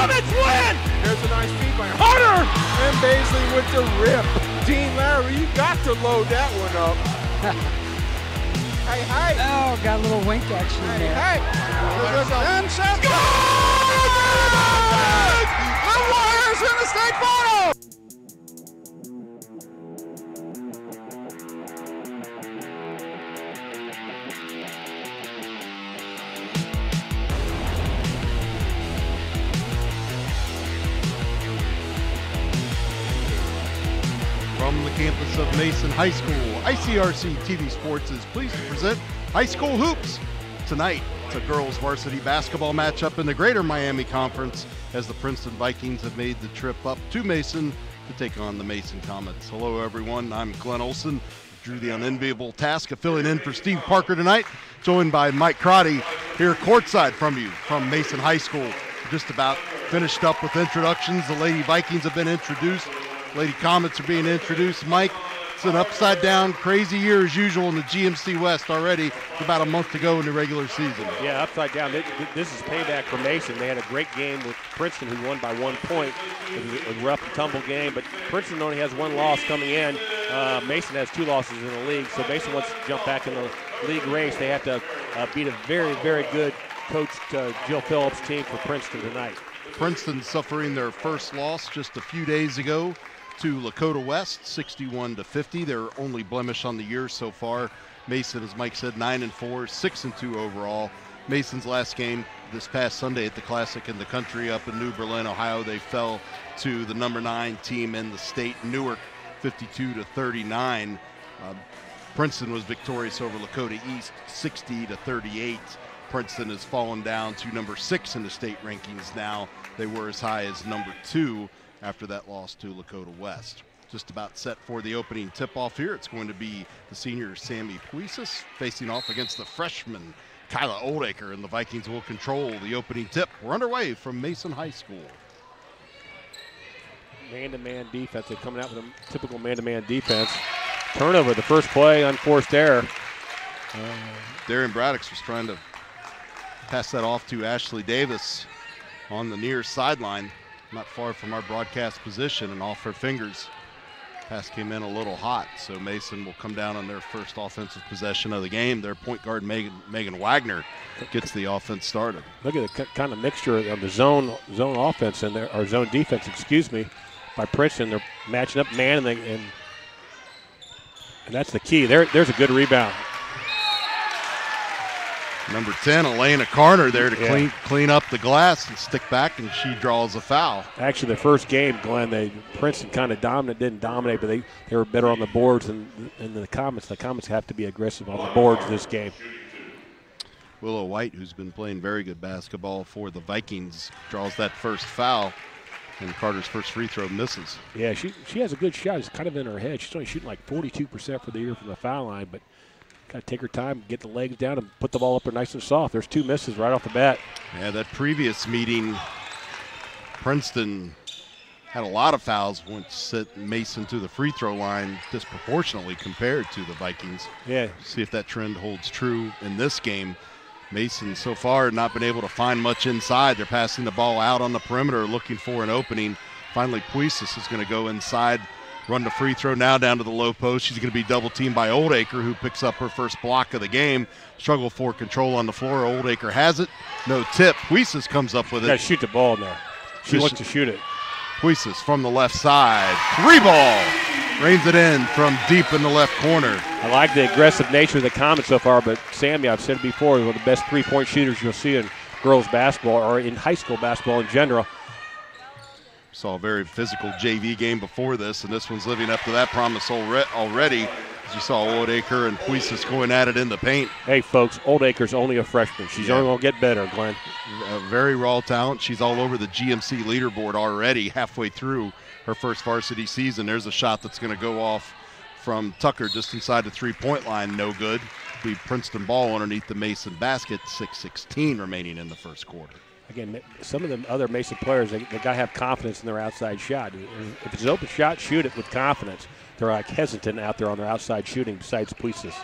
Comets win! There's a nice feed by Hunter! And Baisley with the rip. Dean Larry, you got to load that one up. Hey. Oh, got a little wink action in there. Hey. And set. Good! The Warriors in the state final! From the campus of Mason High School, icrc-tv Sports is pleased to present High School Hoops. Tonight, it's a girls varsity basketball matchup in the Greater Miami Conference as the Princeton Vikings have made the trip up to Mason to take on the Mason Comets. Hello, everyone. I'm Glenn Olson. Drew the unenviable task of filling in for Steve Parker tonight, joined by Mike Crotty here courtside from you from Mason High School. Just about finished up with introductions. The Lady Vikings have been introduced. Lady Comets are being introduced. Mike, it's an upside-down, crazy year as usual in the GMC West already. It's about a month to go in the regular season. Yeah, upside down. This is payback for Mason. They had a great game with Princeton, who won by 1 point. It was a rough and tumble game, but Princeton only has 1 loss coming in. Mason has 2 losses in the league, so Mason wants to jump back in the league race. They have to beat a very, very good coached Jill Phillips team for Princeton tonight. Princeton suffering their first loss just a few days ago to Lakota West, 61-50. Their only blemish on the year so far. Mason, as Mike said, 9-4, 6-2 overall. Mason's last game this past Sunday at the Classic in the Country up in New Berlin, Ohio. They fell to the number 9 team in the state, Newark, 52-39. Princeton was victorious over Lakota East, 60-38. Princeton has fallen down to number 6 in the state rankings now. They were as high as number 2 after that loss to Lakota West. Just about set for the opening tip-off here. It's going to be the senior Sammy Puisis facing off against the freshman Kyla Oldacre, and the Vikings will control the opening tip. We're underway from Mason High School. Man-to-man defense. They're coming out with a typical man-to-man defense. Turnover, the first play, unforced error. Darian Braddox was trying to pass that off to Ashley Davis on the near sideline, not far from our broadcast position, and off her fingers. Pass came in a little hot, so Mason will come down on their first offensive possession of the game. Their point guard, Megan Wagner, gets the offense started. Look at the kind of mixture of the zone offense in there, or zone defense, excuse me, by Princeton. They're matching up man, and that's the key. There's a good rebound. Number 10, Elena Carter there to clean up the glass and stick back, and she draws a foul. Actually, the first game, Glenn, Princeton kind of didn't dominate, but they were better on the boards than the Comets. The Comets have to be aggressive on the boards this game. Willow White, who's been playing very good basketball for the Vikings, draws that first foul, and Carter's first free throw misses. Yeah, she has a good shot. It's kind of in her head. She's only shooting like 42% for the year from the foul line, but got to take her time, get the legs down, and put the ball up there nice and soft. There's 2 misses right off the bat. Yeah, that previous meeting, Princeton had a lot of fouls, once sent Mason to the free throw line disproportionately compared to the Vikings. Yeah. See if that trend holds true in this game. Mason so far not been able to find much inside. They're passing the ball out on the perimeter, looking for an opening. Finally, Puisis is going to go inside, run the free throw now down to the low post. She's going to be double-teamed by Oldacre, who picks up her first block of the game. Struggle for control on the floor. Oldacre has it. No tip. Puisis comes up with it. Got to shoot the ball in there. She wants to shoot it. Puisis from the left side. 3-ball. Rains it in from deep in the left corner. I like the aggressive nature of the Comets so far, but Sammy, I've said it before, is one of the best 3-point shooters you'll see in girls basketball or in high school basketball in general. Saw a very physical JV game before this, and this one's living up to that promise already. As you saw Oldacre and Puisis going at it in the paint. Hey, folks, Oldacre's only a freshman. She's only going to get better, Glenn. Very raw talent. She's all over the GMC leaderboard already, halfway through her first varsity season. There's a shot that's going to go off from Tucker just inside the 3-point line. No good. Be Princeton ball underneath the Mason basket. 6:16 remaining in the first quarter. Again, some of the other Mason players, they got to have confidence in their outside shot. If it's an open shot, shoot it with confidence. They're like hesitant out there on their outside shooting besides Puisis.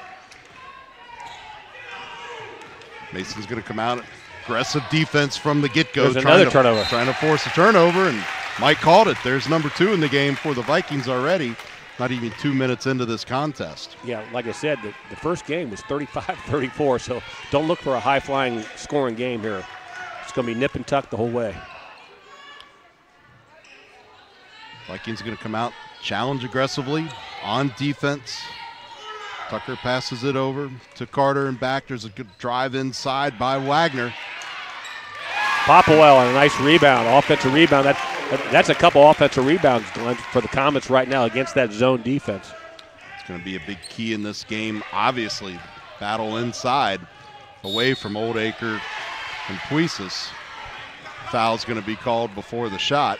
Mason's going to come out Aggressive defense from the get-go. There's another turnover. Trying to force a turnover, and Mike called it. There's number 2 in the game for the Vikings already. Not even 2 minutes into this contest. Yeah, like I said, the first game was 35-34, so don't look for a high-flying scoring game here. It's going to be nip and tuck the whole way. Vikings are going to come out, challenge aggressively on defense. Tucker passes it over to Carter and back. There's a good drive inside by Wagner. Popplewell on a nice rebound, offensive rebound. That's a couple offensive rebounds, Glenn, for the Comets right now against that zone defense. It's going to be a big key in this game. Obviously, battle inside, away from Oldacre and Puisis. Foul's going to be called before the shot.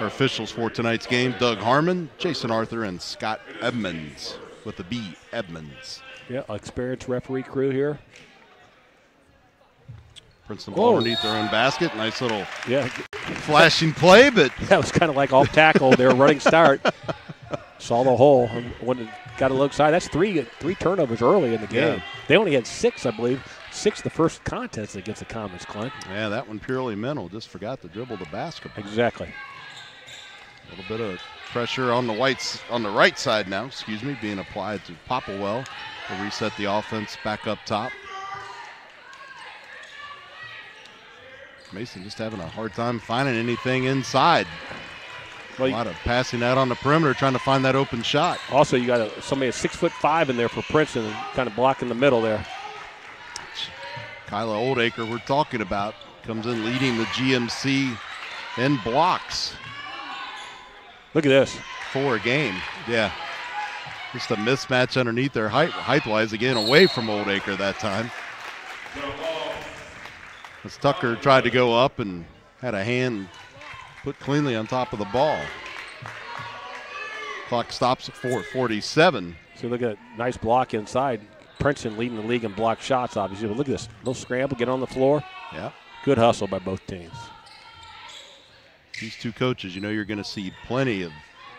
Our officials for tonight's game, Doug Harmon, Jason Arthur, and Scott Edmonds with the B, Edmonds. Yeah, experienced referee crew here. Princeton ball underneath their own basket. Nice little flashing play, but that was kind of like off tackle. They were running start. Saw the hole. When it got a look side, that's three turnovers early in the game. Yeah. They only had 6, I believe. 6 the first contest against the Comets, Clint. Yeah, that one purely mental. Just forgot to dribble the basketball. Exactly. A little bit of pressure on the right side now, being applied to Popplewell to reset the offense back up top. Mason just having a hard time finding anything inside. Well, a lot of passing out on the perimeter, trying to find that open shot. Also, you got somebody at 6'5" in there for Princeton, kind of blocking the middle there. Kyla Oldacre, we're talking about, comes in leading the GMC in blocks. Look at this. 4 a game. Yeah. Just a mismatch underneath their height-wise, again, away from Oldacre that time. As Tucker tried to go up and had a hand put cleanly on top of the ball. Clock stops at 4:47. So look at that nice block inside. Princeton leading the league in block shots, obviously. But look at this. Little scramble, get on the floor. Yeah. Good hustle by both teams. These two coaches, you're going to see plenty of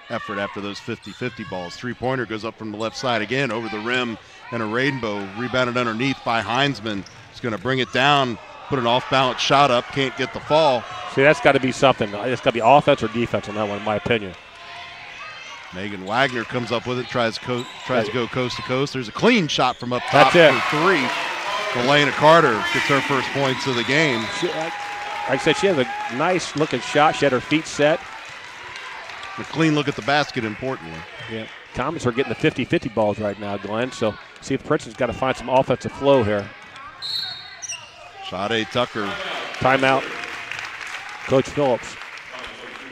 effort after those 50-50 balls. Three-pointer goes up from the left side again, over the rim, and a rainbow rebounded underneath by Heinzman. He's going to bring it down, put an off-balance shot up, can't get the fall. See, that's got to be something. It's got to be offense or defense on that one, in my opinion. Megan Wagner comes up with it, tries to go coast to coast. There's a clean shot from up top for 3. Elena Carter gets her first points of the game. Like I said, she has a nice-looking shot. She had her feet set. A clean look at the basket, importantly. Yeah, Comets are getting the 50-50 balls right now, Glenn. So see if Princeton's got to find some offensive flow here. Sade Tucker. Timeout. Coach Phillips.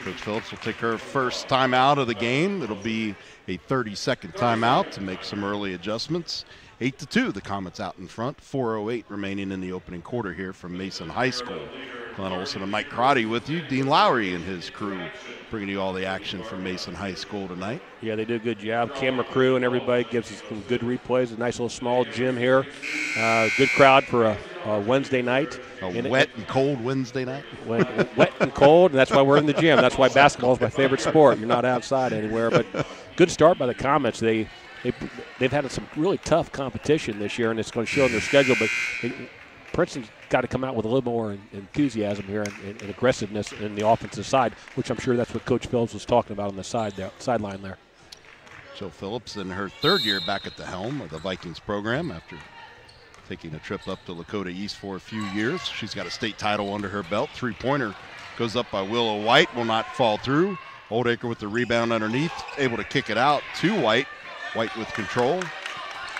Coach Phillips will take her first timeout of the game. It'll be a 30-second timeout to make some early adjustments. 8-2, the Comets out in front. 4:08 remaining in the opening quarter here from Mason High School. Glenn Olson and Mike Crotty with you. Dean Lowry and his crew bringing you all the action from Mason High School tonight. Yeah, they do a good job. Camera crew and everybody gives us some good replays. A nice little small gym here. Good crowd for a Wednesday night. Wet and cold Wednesday night. Wet and cold, and that's why we're in the gym. That's why basketball is my favorite sport. You're not outside anywhere. But good start by the Comets. They've had some really tough competition this year, and it's going to show in their schedule. But Princeton's got to come out with a little more enthusiasm here and aggressiveness in the offensive side, which I'm sure that's what Coach Phillips was talking about on the sideline there. Joe Phillips in her 3rd year back at the helm of the Vikings program after taking a trip up to Lakota East for a few years. She's got a state title under her belt. Three-pointer goes up by Willow White, will not fall through. Oldacre with the rebound underneath, able to kick it out to White. White with control.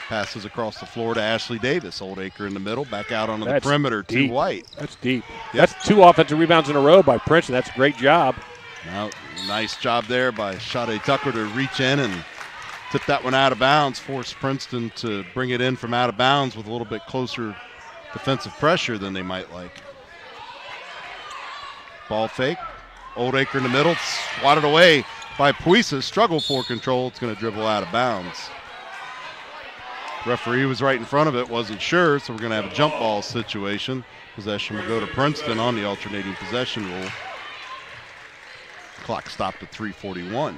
Passes across the floor to Ashley Davis. Oldacre in the middle, back out onto the perimeter to White. That's deep. Yep. That's 2 offensive rebounds in a row by Princeton. That's a great job. Now, nice job there by Sade Tucker to reach in and tip that one out of bounds. Force Princeton to bring it in from out of bounds with a little bit closer defensive pressure than they might like. Ball fake. Oldacre in the middle, swatted away by Puisis. Struggle for control. It's going to dribble out of bounds. Referee was right in front of it, wasn't sure, so we're going to have a jump ball situation. Possession will go to Princeton on the alternating possession rule. Clock stopped at 3:41.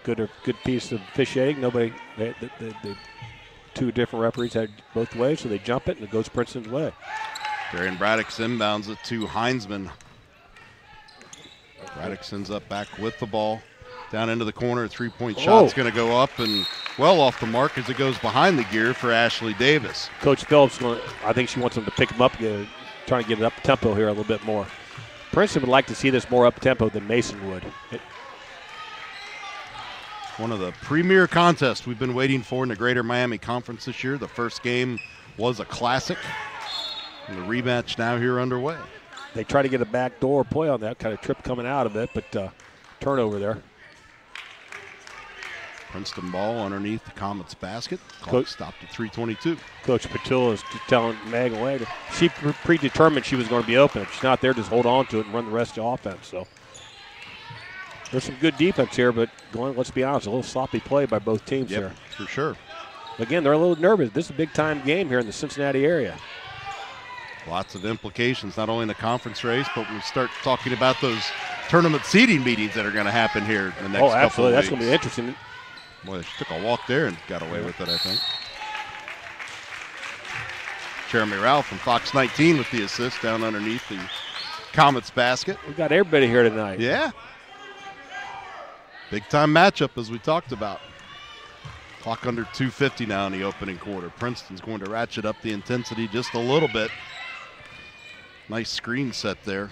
Good piece of officiating. Nobody, they two different referees had both ways, so they jump it, and it goes Princeton's way. Darian Braddock's inbounds it to Heinzman. Braddock sends up back with the ball. Down into the corner, three-point shot's going to go up and well off the mark as it goes behind the gear for Ashley Davis. Coach Phillips, I think she wants them to pick him up, trying to get it up tempo here a little bit more. Princeton would like to see this more up tempo than Mason would. One of the premier contests we've been waiting for in the Greater Miami Conference this year. The first game was a classic, and the rematch now here underway. They try to get a backdoor play on that, kind of trip coming out of it, but turnover there. Princeton ball underneath the Comet's basket. Clock stopped at 3:22. Coach Patil is telling Megan Wagner she predetermined she was going to be open. If she's not there, just hold on to it and run the rest of the offense. So there's some good defense here, but let's be honest, a little sloppy play by both teams here. For sure. Again, they're a little nervous. This is a big-time game here in the Cincinnati area. Lots of implications, not only in the conference race, but when we start talking about those tournament seeding meetings that are going to happen here in the next couple of weeks. Oh, absolutely. That's going to be interesting. Boy, she took a walk there and got away with it, I think. Jeremy Ralph from Fox 19 with the assist down underneath the Comet's basket. We've got everybody here tonight. Yeah. Big-time matchup, as we talked about. Clock under 2:50 now in the opening quarter. Princeton's going to ratchet up the intensity just a little bit. Nice screen set there.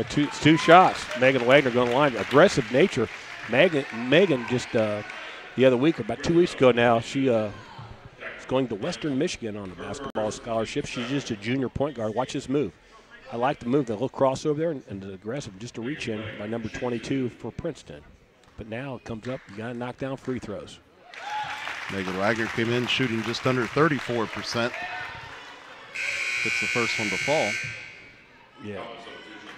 Two shots. Megan Wagner going to line. Aggressive nature. Megan just the other week, about 2 weeks ago now, she is going to Western Michigan on a basketball scholarship. She's just a junior point guard. Watch this move. I like the move, the little crossover there, and the aggressive, just a reach in by number 22 for Princeton. But now it comes up, you got to knock down free throws. Megan Wagner came in shooting just under 34%. Gets the first one to fall. Yeah.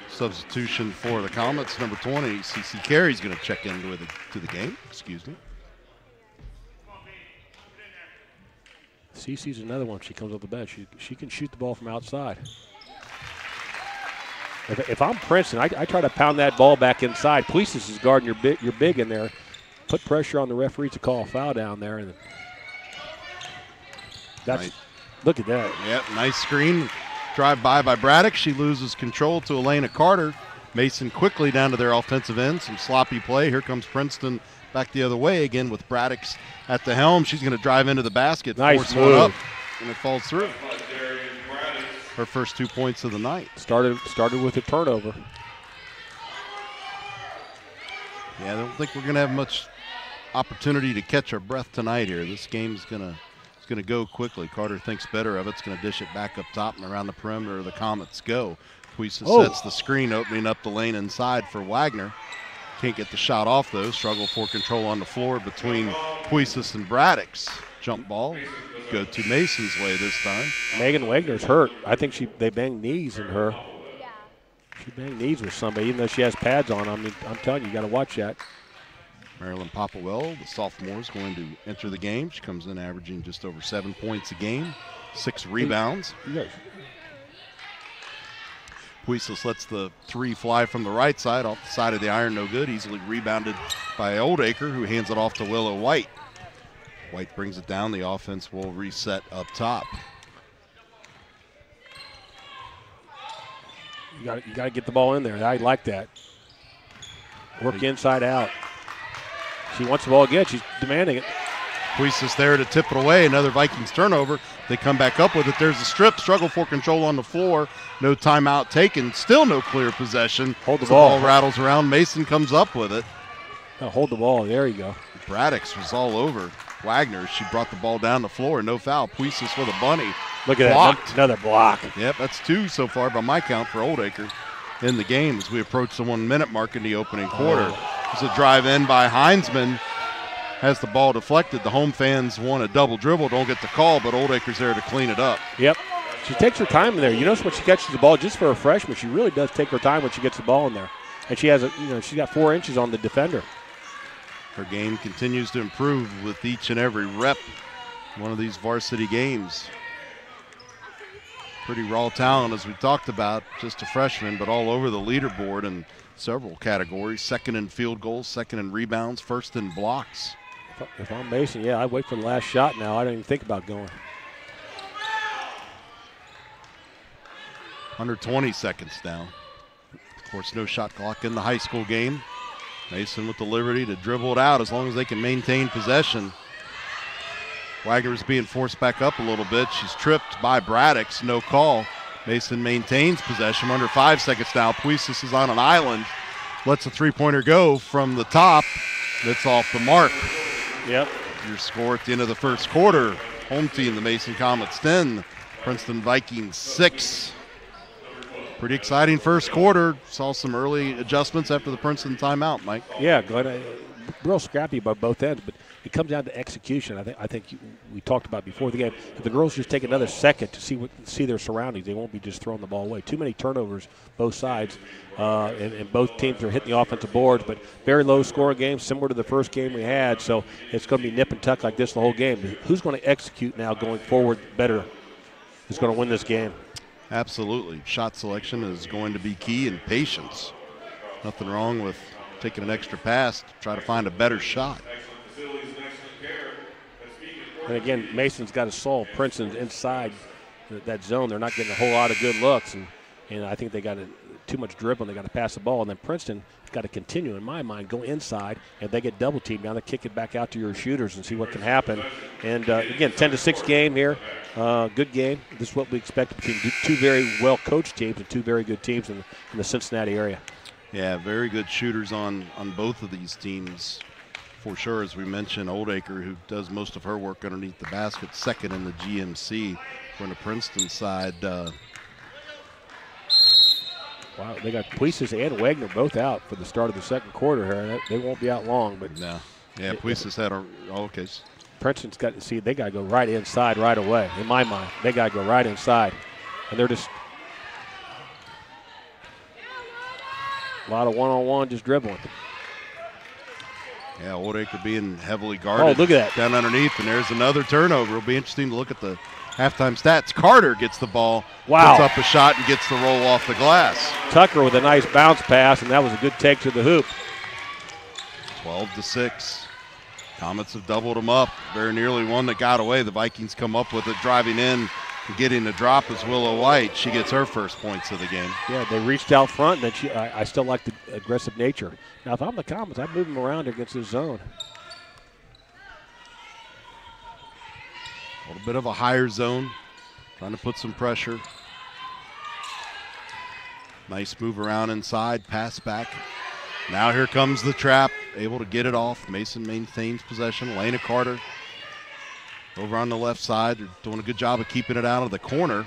Substitution for the Comets, number 20, CC Carey's going to check into to the game. Excuse me. CC's another one. She comes off the bench. She can shoot the ball from outside. If I'm Princeton, I try to pound that ball back inside. Puisis is guarding your big in there. Put pressure on the referee to call a foul down there, and that's right. Look at that. Yep, nice screen. Drive by Braddock. She loses control to Elena Carter. Mason quickly down to their offensive end. Some sloppy play. Here comes Princeton back the other way again with Braddock's at the helm. She's going to drive into the basket. Nice force move. one up, and it falls through. Her first 2 points of the night. Started with a turnover. Yeah, I don't think we're going to have much opportunity to catch our breath tonight here. This game's going to go quickly. Carter thinks better of it. It's going to dish it back up top and around the perimeter. The Comets go. Puisis sets the screen, opening up the lane inside for Wagner. Can't get the shot off, though. Struggle for control on the floor between Puisis and Braddock's. Jump ball go to Mason's way this time. Megan Wagner's hurt. I think they banged knees in her. She banged knees with somebody, even though she has pads on. I mean, I'm telling you, you got to watch that. Marilyn Popwell, the sophomore, is going to enter the game. She comes in averaging just over 7 points a game, 6 rebounds. Puisis lets the three fly from the right side, off the side of the iron, no good. Easily rebounded by Oldacre, who hands it off to Willow White. White brings it down. The offense will reset up top. You got to get the ball in there. I like that. Work inside out. She wants the ball again. She's demanding it. Puisis there to tip it away. Another Vikings turnover. They come back up with it. There's a strip. Struggle for control on the floor. No timeout taken. Still no clear possession. Hold the ball. The ball rattles around. Mason comes up with it. Oh, hold the ball. There you go. Braddock's was all over Wagner. She brought the ball down the floor. No foul. Puisis with a bunny. Look at Blocked. that. Another block. Yep, that's 2 so far by my count for Oldacre in the game as we approach the 1 minute mark in the opening quarter. There's a drive in by Heinzman. Has the ball deflected. The home fans want a double dribble, don't get the call, but Oldacre's there to clean it up. Yep. She takes her time in there. You notice when she catches the ball, just for a freshman, she really does take her time when she gets the ball in there. And she has she's got 4 inches on the defender. Her game continues to improve with each and every rep. One of these varsity games. Pretty raw talent, as we talked about, just a freshman, but all over the leaderboard in several categories. Second in field goals, second in rebounds, first in blocks. If If I'm Mason, yeah, I'd wait for the last shot now. I don't even think about going. Under 20 seconds now. Of course, no shot clock in the high school game. Mason with the liberty to dribble it out as long as they can maintain possession. Wagner's being forced back up a little bit. She's tripped by Braddocks, no call. Mason maintains possession under 5 seconds now. Puisis is on an island, lets a three-pointer go from the top. That's off the mark. Yep. Your score at the end of the first quarter. Home team, the Mason Comets 10, Princeton Vikings 6. Pretty exciting first quarter. Saw some early adjustments after the Princeton timeout, Mike. Yeah, Glenn, real scrappy by both ends, but it comes down to execution. I think we talked about before the game. If the girls just take another second to see their surroundings, they won't be just throwing the ball away. Too many turnovers, both sides, and both teams are hitting the offensive boards. But very low scoring game, similar to the first game we had. So it's going to be nip and tuck like this the whole game. Who's going to execute now going forward better? Who's going to win this game? Absolutely. Shot selection is going to be key, and patience. Nothing wrong with taking an extra pass to try to find a better shot. And again, Mason's got to solve Princeton's inside that zone. They're not getting a whole lot of good looks, and I think they got too much dribbling. They got to pass the ball, and then Princeton got to continue, in my mind, go inside, and they get double teamed. Now they kick it back out to your shooters and see what can happen. And again, 10-6 game here. Good game. This is what we expect between two very well-coached teams and two very good teams in the Cincinnati area. Yeah, very good shooters on both of these teams. For sure, as we mentioned, Oldacre, who does most of her work underneath the basket, second in the GMC. On the Princeton side. Wow, they got Puisis and Wagner both out for the start of the second quarter here. They won't be out long, but no. Yeah, Puisis had a okay. Princeton's got to see they got to go right inside right away. In my mind, they got to go right inside, and they're just a lot of one-on-one just dribbling. Yeah, Oldacre being heavily guarded. Oh, look at that. Down underneath, and there's another turnover. It'll be interesting to look at the halftime stats. Carter gets the ball, wow, puts up a shot, and gets the roll off the glass. Tucker with a nice bounce pass, and that was a good take to the hoop. 12-6. Comets have doubled them up. Very nearly one that got away. The Vikings come up with it, driving in and getting the drop is Willow White. She gets her first points of the game. Yeah, they reached out front, and then I still like the aggressive nature. Now, if I'm the Comets, I'd move them around against this zone. A little bit of a higher zone, trying to put some pressure. Nice move around inside, pass back. Now here comes the trap, able to get it off. Mason maintains possession. Lena Carter over on the left side. They're doing a good job of keeping it out of the corner.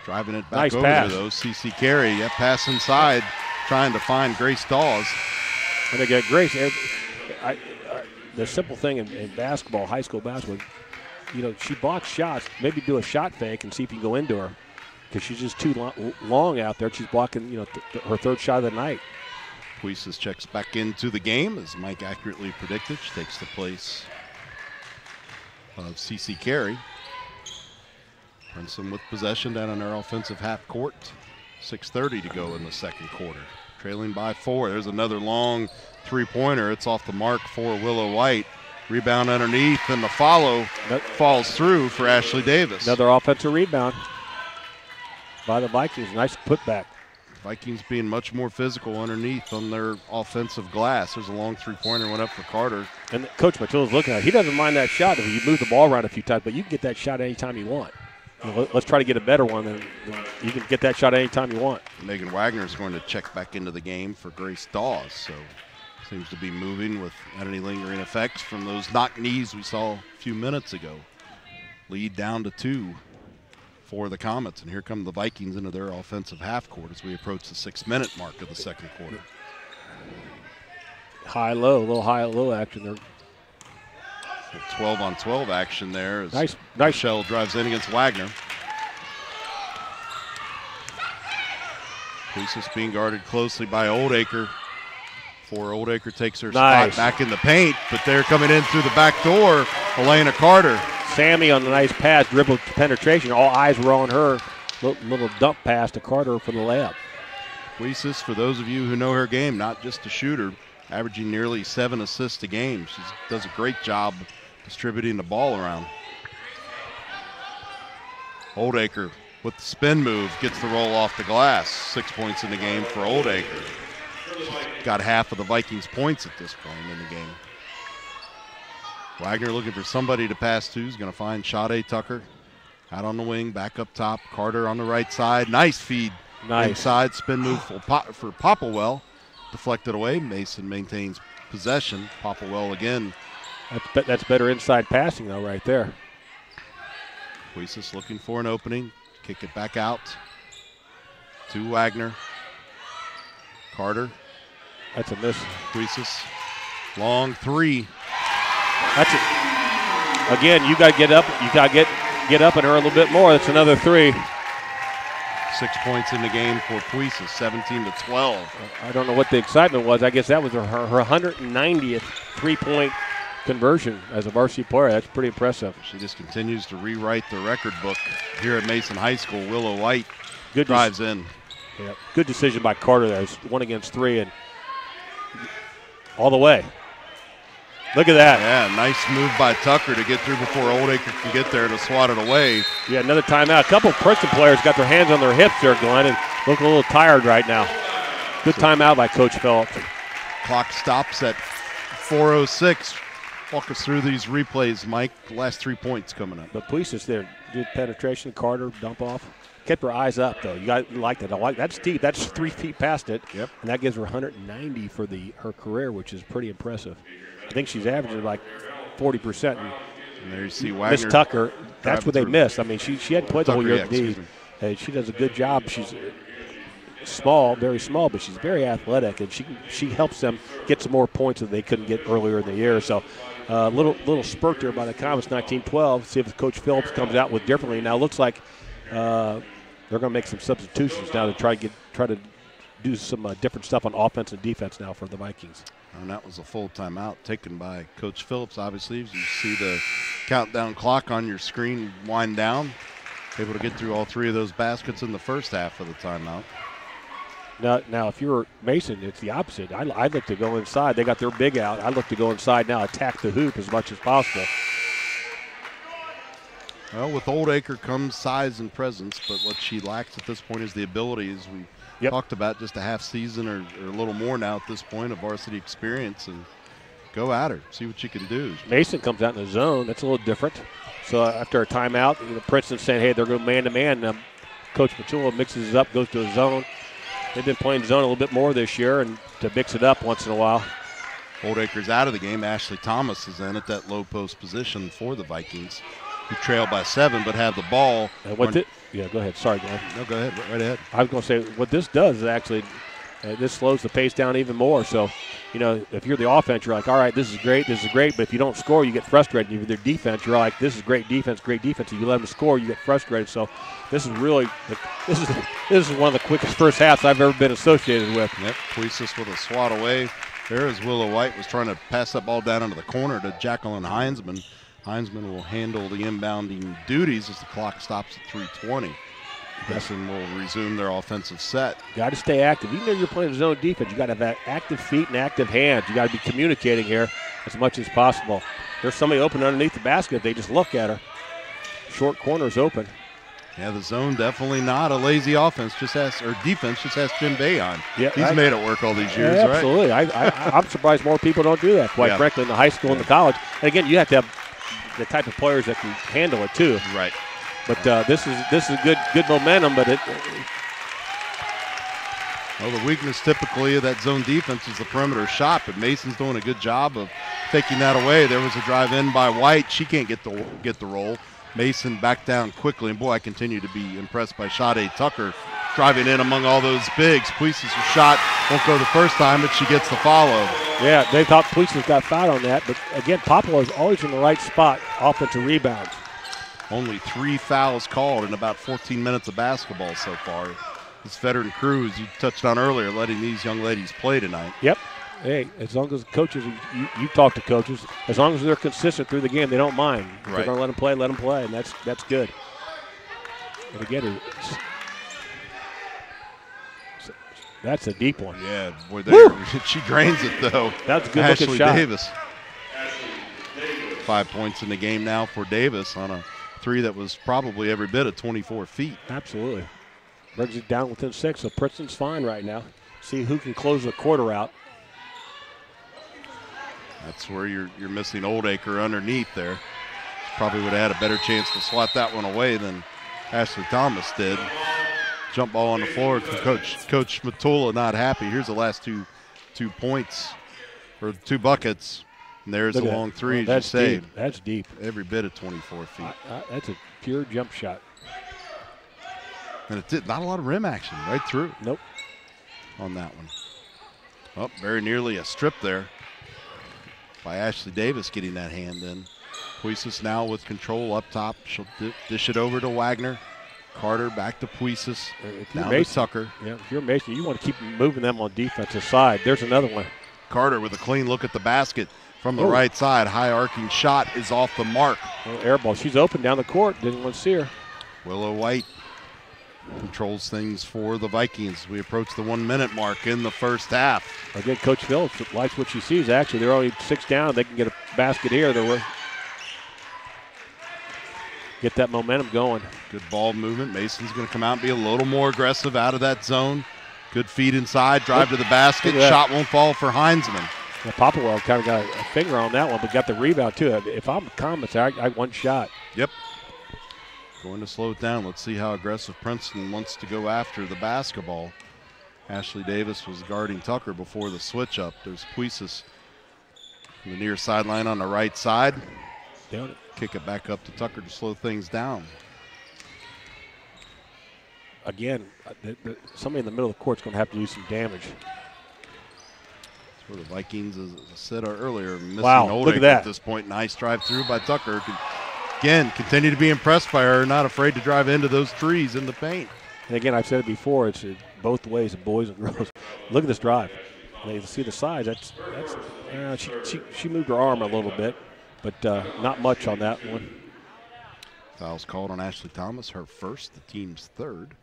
Driving it back nice over pass. to those. CC Carey, pass inside, trying to find Grace Dawes. And they got Grace. The simple thing in basketball, high school basketball, she blocks shots. Maybe do a shot fake and see if you can go into her, because she's just too long out there. She's blocking, her third shot of the night. Puisis checks back into the game, as Mike accurately predicted. She takes the place of CC Carey. Princeton with possession down on their offensive half court. 6:30 to go in the second quarter. Trailing by 4. There's another long three-pointer. It's off the mark for Willow White. Rebound underneath, and the follow falls through for Ashley Davis. Another offensive rebound by the Vikings. Nice putback. Vikings being much more physical underneath on their offensive glass. There's a long three-pointer went up for Carter. And Coach Matilda's looking at it. He doesn't mind that shot if you move the ball around a few times, but you can get that shot anytime you want. Let's try to get a better one, and you can get that shot anytime you want. Megan Wagner is going to check back into the game for Grace Dawes, so seems to be moving without any lingering effects from those knock knees we saw a few minutes ago. Lead down to 2 for the Comets, and here come the Vikings into their offensive half court as we approach the 6-minute mark of the second quarter. High-low, a little high-low action there. 12-on-12 action there as nice. Michelle drives in against Wagner. Puisis being guarded closely by Oldacre. Before Oldacre takes her spot back in the paint, but they're coming in through the back door. Elena Carter. Sammy on the nice pass, dribble penetration. All eyes were on her. Little dump pass to Carter for the layup. Puisis, for those of you who know her game, not just a shooter, averaging nearly 7 assists a game. She does a great job distributing the ball around. Oldacre with the spin move gets the roll off the glass. 6 points in the game for Oldacre. She's got half of the Vikings' points at this point in the game. Wagner looking for somebody to pass to. He's going to find Sade Tucker out on the wing, back up top. Carter on the right side. Nice feed. Nice. Inside spin move for Popplewell. Deflected away. Mason maintains possession. Popplewell again. That's better inside passing, though, right there. Puisis looking for an opening. Kick it back out to Wagner. Carter. That's a miss. Puisis. Long three. That's it. Again, you got to get up. You got to get up at her a little bit more. That's another three. 6 points in the game for Puisis, 17-12. I don't know what the excitement was. I guess that was her 190th three-point conversion as a varsity player. That's pretty impressive. She just continues to rewrite the record book here at Mason High School. Willow White Good drives in. Yeah, good decision by Carter there. It's 1 against 3 and all the way. Look at that. Yeah, nice move by Tucker to get through before Oldacre can get there to swat it away. Yeah, another timeout. A couple of Princeton players got their hands on their hips there, Glenn, and look a little tired right now. Good timeout by Coach Phillips. Clock stops at 4:06. Walk us through these replays, Mike. The last 3 points coming up. But Puisis there, good penetration. Carter, dump off. Kept her eyes up, though. You got like that. That's deep. That's 3 feet past it. Yep. And that gives her 190 for her career, which is pretty impressive. I think she's averaging like 40%. And there you see Wagner. Miss Tucker, that's what they missed. I mean, she hadn't played the whole year at Tucker, D. She does a good job. She's small, very small, but she's very athletic, and she helps them get some more points that they couldn't get earlier in the year. So little spurt there by the Comets, 19-12. See if Coach Phillips comes out with differently. Now it looks like they're going to make some substitutions now to try to do some different stuff on offense and defense now for the Vikings. And that was a full timeout taken by Coach Phillips, obviously. As you see the countdown clock on your screen wind down. Able to get through all 3 of those baskets in the first half of the timeout. Now, if you're Mason, it's the opposite. I look to go inside. They got their big out. I look to go inside now, attack the hoop as much as possible. Well, with Oldacre comes size and presence, but what she lacks at this point is the ability, as we talked about, just a half season or a little more now at this point of varsity experience, and go at her, see what you can do. Mason comes out in the zone. That's a little different. So after a timeout, Princeton's saying, hey, they're going man-to-man. Coach Petula mixes it up, goes to a zone. They've been playing zone a little bit more this year and to mix it up once in a while. Oldacre's out of the game. Ashley Thomas is in at that low post position for the Vikings, who trail by 7 but have the ball. Yeah, go ahead. Sorry, Glenn. No, go ahead. Right ahead. I was going to say what this does is actually this slows the pace down even more. So, if you're the offense, you're like, all right, this is great. But if you don't score, you get frustrated. If you're their defense, you're like, this is great defense. If you let them score, you get frustrated. So this is really this is one of the quickest first halves I've ever been associated with. Yep, Puisis with a swat away. There is Willow White was trying to pass that ball down into the corner to Jacqueline Heinzman. Heinzman will handle the inbounding duties as the clock stops at 3:20. Mason will resume their offensive set. Got to stay active. Even though you're playing zone defense, you got to have active feet and active hands. You got to be communicating here as much as possible. There's somebody open underneath the basket. They just look at her. Short corner's open. Yeah, the zone definitely not a lazy offense. Defense. Just ask Jim Bayon. Yeah, he's made it work all these years, right? Absolutely. I'm surprised more people don't do that. Quite frankly, in the high school and the college. And again, you have to have the type of players that can handle it too. Right. But this is good momentum. But the weakness typically of that zone defense is the perimeter shot. But Mason's doing a good job of taking that away. There was a drive in by White. She can't get the roll. Mason back down quickly, and boy, I continue to be impressed by Sade Tucker driving in among all those bigs. Puisis' shot won't go the first time, but she gets the follow. Yeah, they thought Puisis got fouled on that, but again, Poplar is always in the right spot, offensive rebounds. Only 3 fouls called in about 14 minutes of basketball so far. This veteran crew, as you touched on earlier, letting these young ladies play tonight. Yep. Hey, as long as coaches, you talk to coaches, as long as they're consistent through the game, they don't mind. Right. They're going to let them play, and that's good. And again, That's a deep one. Yeah, boy, there she drains it though. That's a good looking Ashley shot. Davis. 5 points in the game now for Davis on a three that was probably every bit of 24 feet. Absolutely. Brings it down within 6, so Princeton's fine right now. See who can close the quarter out. That's where you're missing Oldacre underneath there. Probably would have had a better chance to swat that one away than Ashley Thomas did. Jump ball on the floor. Coach Matula not happy. Here's the last two points, or 2 buckets. And there's a long three. That's deep. That's deep. Every bit of 24 feet. That's a pure jump shot. And it did not a lot of rim action right through. Nope. On that one. Oh, very nearly a strip there by Ashley Davis getting that hand in. Puisis now with control up top. She'll dish it over to Wagner. Carter back to Puisis. Down to Tucker. Yeah, if you're Mason, you want to keep moving them on defensive side. There's another one. Carter with a clean look at the basket from the right side. High arcing shot is off the mark. Air ball. She's open down the court. Didn't want to see her. Willow White controls things for the Vikings. We approach the 1 minute mark in the first half. Again, Coach Phillips likes what she sees. Actually, they're only 6 down. They can get a basket here. Get that momentum going. Good ball movement. Mason's going to come out and be a little more aggressive out of that zone. Good feed inside, drive to the basket. Shot won't fall for Heinzman. Yeah, Popplewell kind of got a finger on that one, but got the rebound too. If I'm Comets, I one shot. Yep. Going to slow it down. Let's see how aggressive Princeton wants to go after the basketball. Ashley Davis was guarding Tucker before the switch up. There's Puisis from the near sideline on the right side. Down it. Kick it back up to Tucker to slow things down. Again, somebody in the middle of the court is going to have to do some damage. That's where the Vikings, as I said earlier, missing look at that. At this point. Nice drive through by Tucker. Again, continue to be impressed by her, not afraid to drive into those threes in the paint. And again, I've said it before, it's both ways, boys and girls. Look at this drive. And you see the size. She moved her arm a little bit, but not much on that one. Foul's called on Ashley Thomas, her first, the team's third.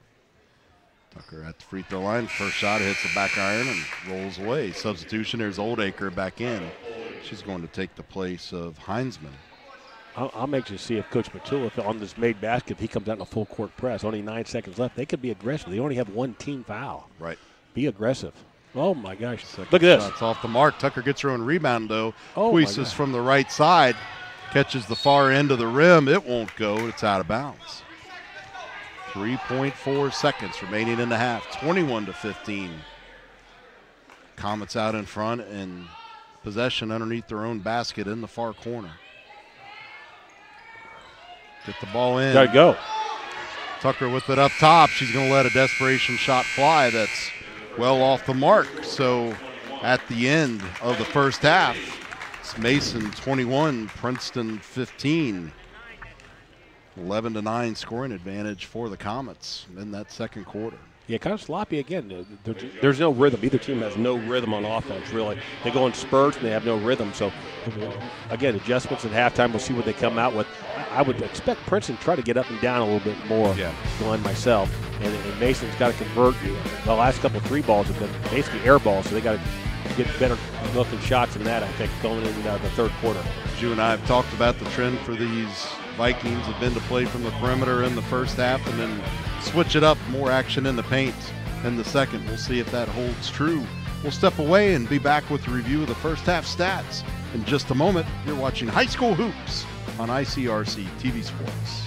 Tucker at the free throw line. First shot hits the back iron and rolls away. Substitution, there's Oldacre back in. She's going to take the place of Heinzman. I'll make you see if Coach Matula, on this made basket, if he comes out in a full court press, only 9 seconds left, they could be aggressive. They only have 1 team foul. Right. Be aggressive. Oh, my gosh. Look at this. Shot's off the mark. Tucker gets her own rebound, though. Oh, Puisis from the right side catches the far end of the rim. It won't go. It's out of bounds. 3.4 seconds remaining in the half. 21-15. Comets out in front and possession underneath their own basket in the far corner. Get the ball in. Got to go. Tucker with it up top. She's going to let a desperation shot fly that's well off the mark. So at the end of the first half, it's Mason 21, Princeton 15. 11-9 scoring advantage for the Comets in that second quarter. Yeah, kind of sloppy again. There's no rhythm. Either team has no rhythm on offense, really. They go in spurts and they have no rhythm. So, again, adjustments at halftime. We'll see what they come out with. I would expect Princeton to try to get up and down a little bit more, going myself. And Mason's got to convert. The last couple of 3 balls have been basically air balls, so they got to get better looking shots than that, I think, going into the third quarter. You and I have talked about the trend for these Vikings have been to play from the perimeter in the first half and then switch it up, more action in the paint in the second. We'll see if that holds true. We'll step away and be back with a review of the first half stats in just a moment. You're watching High School Hoops on icrc-tv Sports.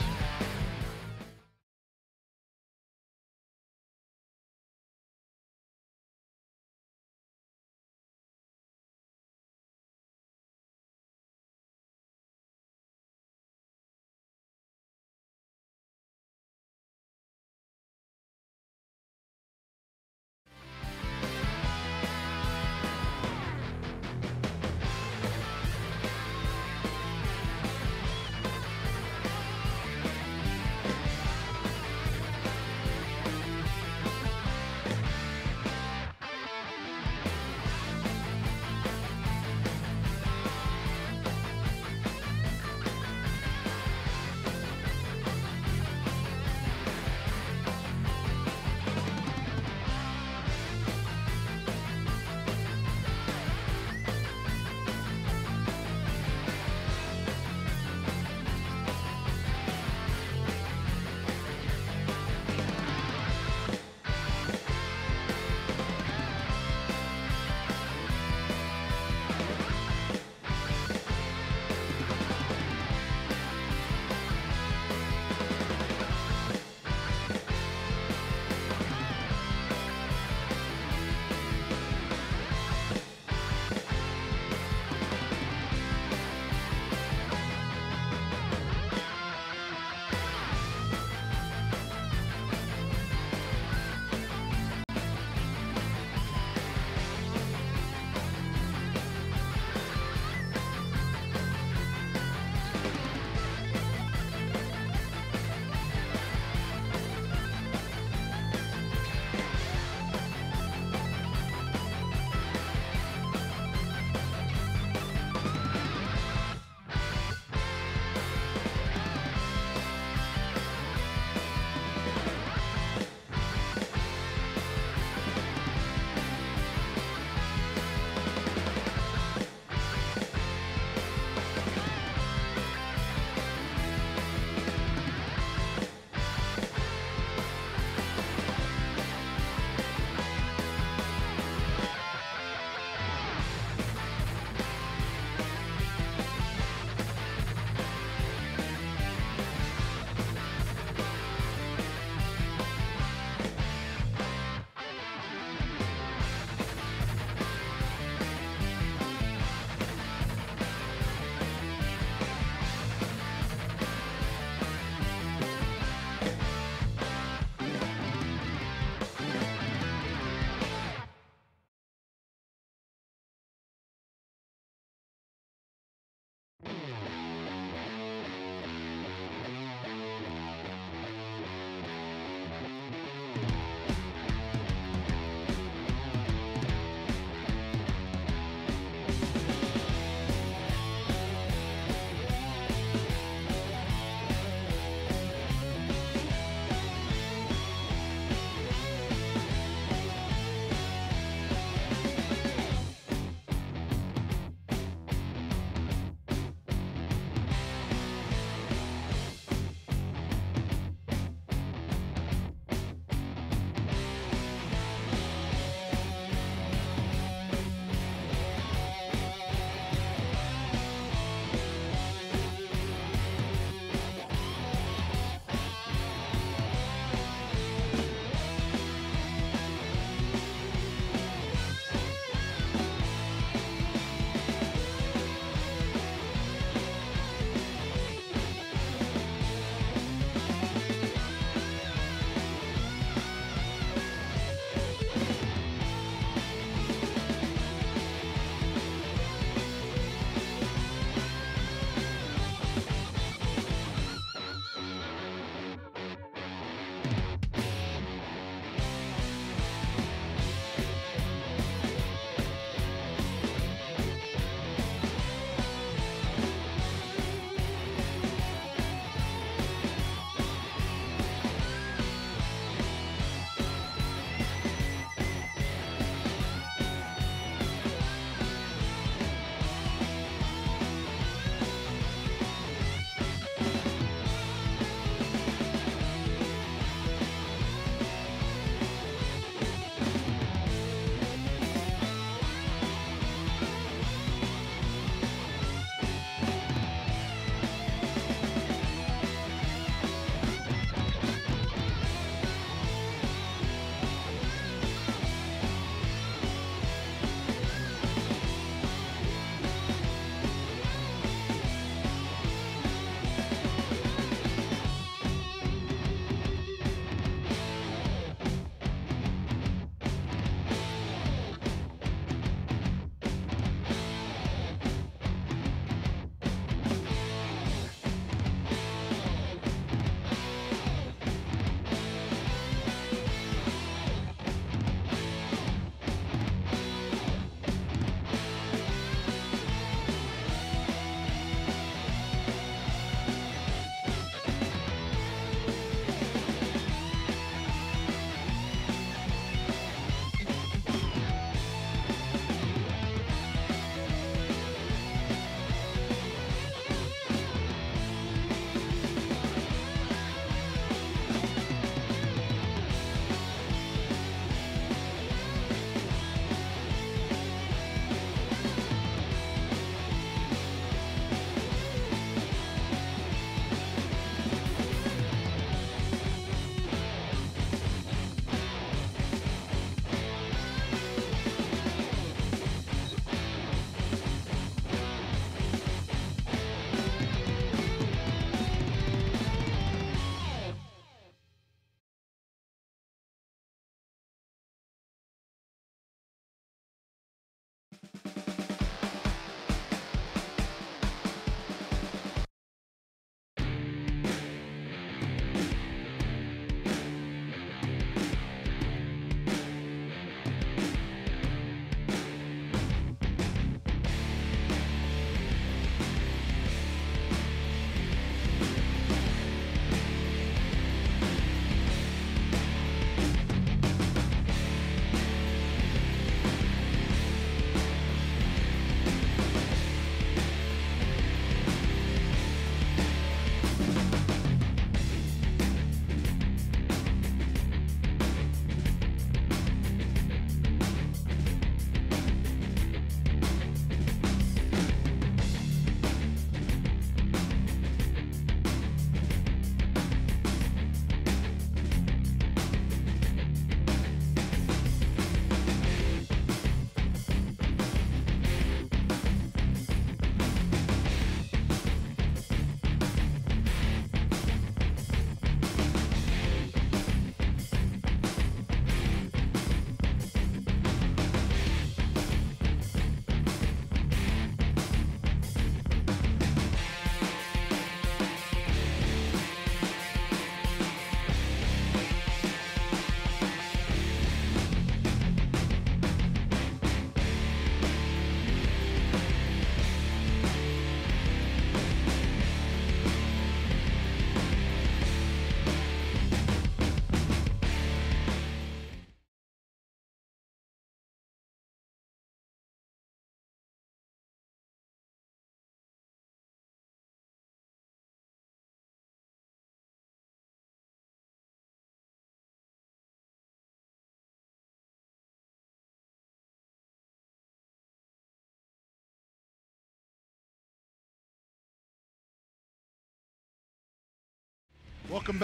Welcome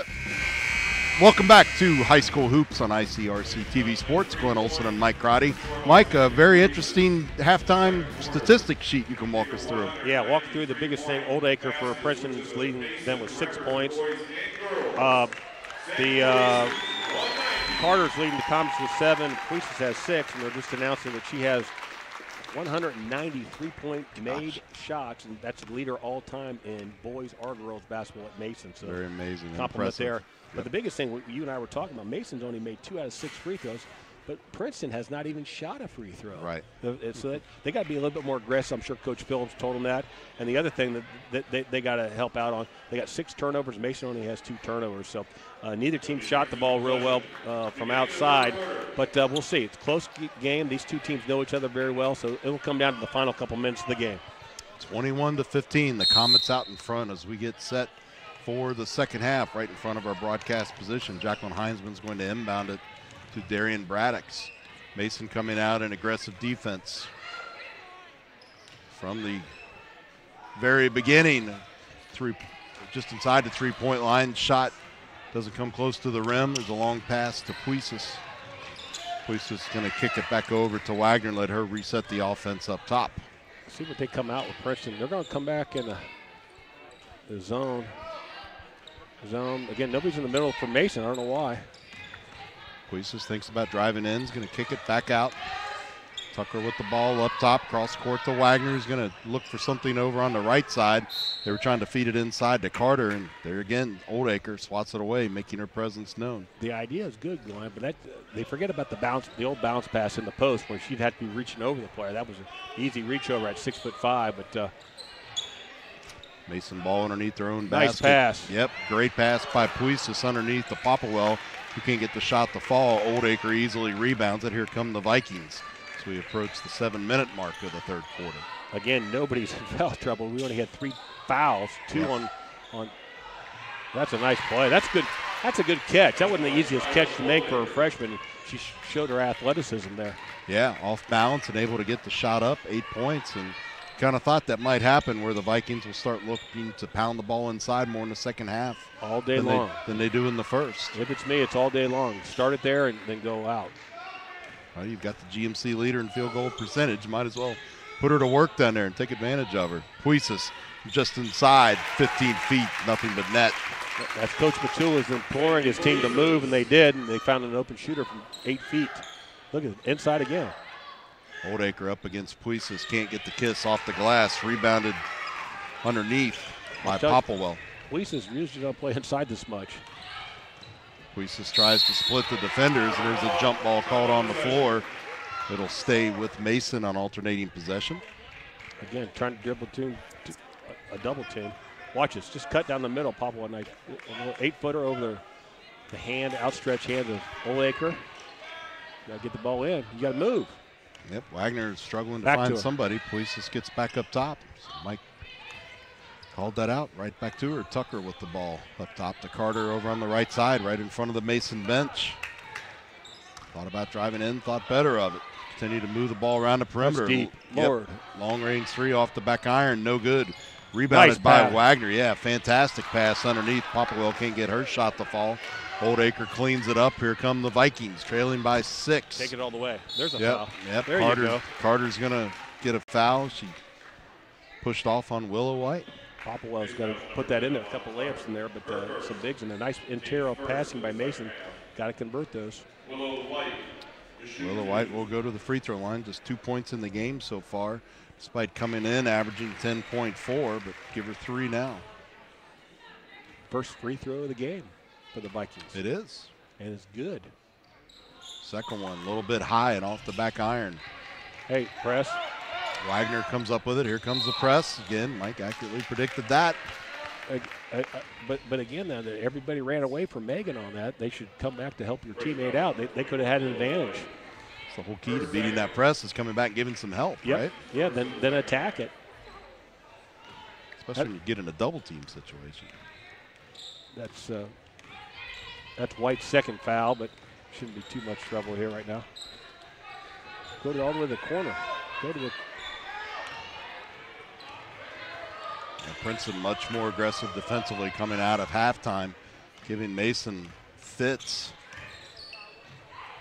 back to High School Hoops on icrc-tv Sports. Glenn Olson and Mike Crotty. Mike, a very interesting halftime statistic sheet you can walk us through. Yeah, walk through the biggest thing. Old Acre for Princeton is leading them with 6 points. Carter's leading the Comets with 7. Priestess has 6, and they're just announcing that she has 193 point made shots, and that's the leader all time in boys or girls basketball at Mason. So very amazing. Compliment there. Yep. But the biggest thing you and I were talking about, Mason's only made 2 out of 6 free throws, but Princeton has not even shot a free throw. Right. So they got to be a little bit more aggressive. I'm sure Coach Phillips told them that. And the other thing that they got to help out on, they got 6 turnovers. Mason only has 2 turnovers. So neither team shot the ball real well from outside. But we'll see. It's a close game. These two teams know each other very well, so it'll come down to the final couple minutes of the game. 21-15. The Comets out in front as we get set for the second half, right in front of our broadcast position. Jacqueline Heinzman's going to inbound it to Darian Braddocks. Mason coming out in aggressive defense from the very beginning. Just inside the three-point line. Shot doesn't come close to the rim. There's a long pass to Puisis. Puisis is going to kick it back over to Wagner and let her reset the offense up top. See what they come out with Princeton. They're going to come back in the zone. Again, nobody's in the middle for Mason. I don't know why. Puisis thinks about driving in. He's going to kick it back out. Tucker with the ball up top, cross court to Wagner. He's going to look for something over on the right side. They were trying to feed it inside to Carter, and there again, Old Acre swats it away, making her presence known. The idea is good, Glenn, but they forget about the old bounce pass in the post where she'd have to be reaching over the player. That was an easy reach over at 6'5", but Mason ball underneath their own basket. Nice pass. Yep, great pass by Puisis underneath the Popplewell, who can't get the shot to fall. Old Acre easily rebounds it. Here come the Vikings as we approach the 7-minute mark of the third quarter. Again, nobody's in foul trouble. We only had 3 fouls, 2 on. That's a nice play. That's good. That's a good catch. That wasn't the easiest catch to make for a freshman. She showed her athleticism there. Yeah, off balance and able to get the shot up, 8 points, and kind of thought that might happen where the Vikings will start looking to pound the ball inside more in the second half. All day long. Than they do in the first. If it's me, it's all day long. Start it there and then go out. Well, you've got the GMC leader in field goal percentage. Might as well put her to work down there and take advantage of her. Puisis just inside, 15 feet, nothing but net. As Coach Matula is imploring his team to move, and they did, and they found an open shooter from 8 feet. Look at it, inside again. Old Acre up against Puisis, can't get the kiss off the glass. Rebounded underneath by Popplewell. Puisis usually don't play inside this much. Puisis tries to split the defenders, and there's a jump ball called on the floor. It'll stay with Mason on alternating possession. Again, trying to dribble a double team. Watch this, just cut down the middle. Popplewell, a little 8-footer over the hand, outstretched hand of Old Acre. You got to get the ball in. You got to move. Yep, Wagner's struggling to Back find to somebody. Puisis gets back up top. So Mike called that out. Right back to her. Tucker with the ball up top to Carter over on the right side, right in front of the Mason bench. Thought about driving in, thought better of it. Continue to move the ball around the perimeter. That's deep. Yep. Long range 3 off the back iron, no good. Rebounded nice by pass. Wagner. Yeah, fantastic pass underneath. Popplewell can't get her shot to fall. Old Acre cleans it up. Here come the Vikings, trailing by 6. Take it all the way. There's a Yep, foul. yep. There you go. Carter's going to get a foul. She pushed off on Willow White. Popplewell's got to put that in there. A couple layups in there, but some bigs in there. Nice interior passing by Mason. Got to convert those. Willow White will go to the free throw line. Just 2 points in the game so far, despite coming in averaging 10.4, but give her 3 now. First free throw of the game for the Vikings. It is. And it's good. Second one, a little bit high and off the back iron. Hey, press. Wagner comes up with it. Here comes the press. Again, Mike accurately predicted that. But again, now that everybody ran away from Megan on that, they should come back to help your teammate out. They could have had an advantage. It's the whole key to beating that press is coming back and giving some help, yep. right? Yeah, then attack it. Especially when you get in a double team situation. That's White's second foul, but shouldn't be too much trouble here right now. Go all the way to the corner. Go to the. And Princeton much more aggressive defensively coming out of halftime. giving Mason fits.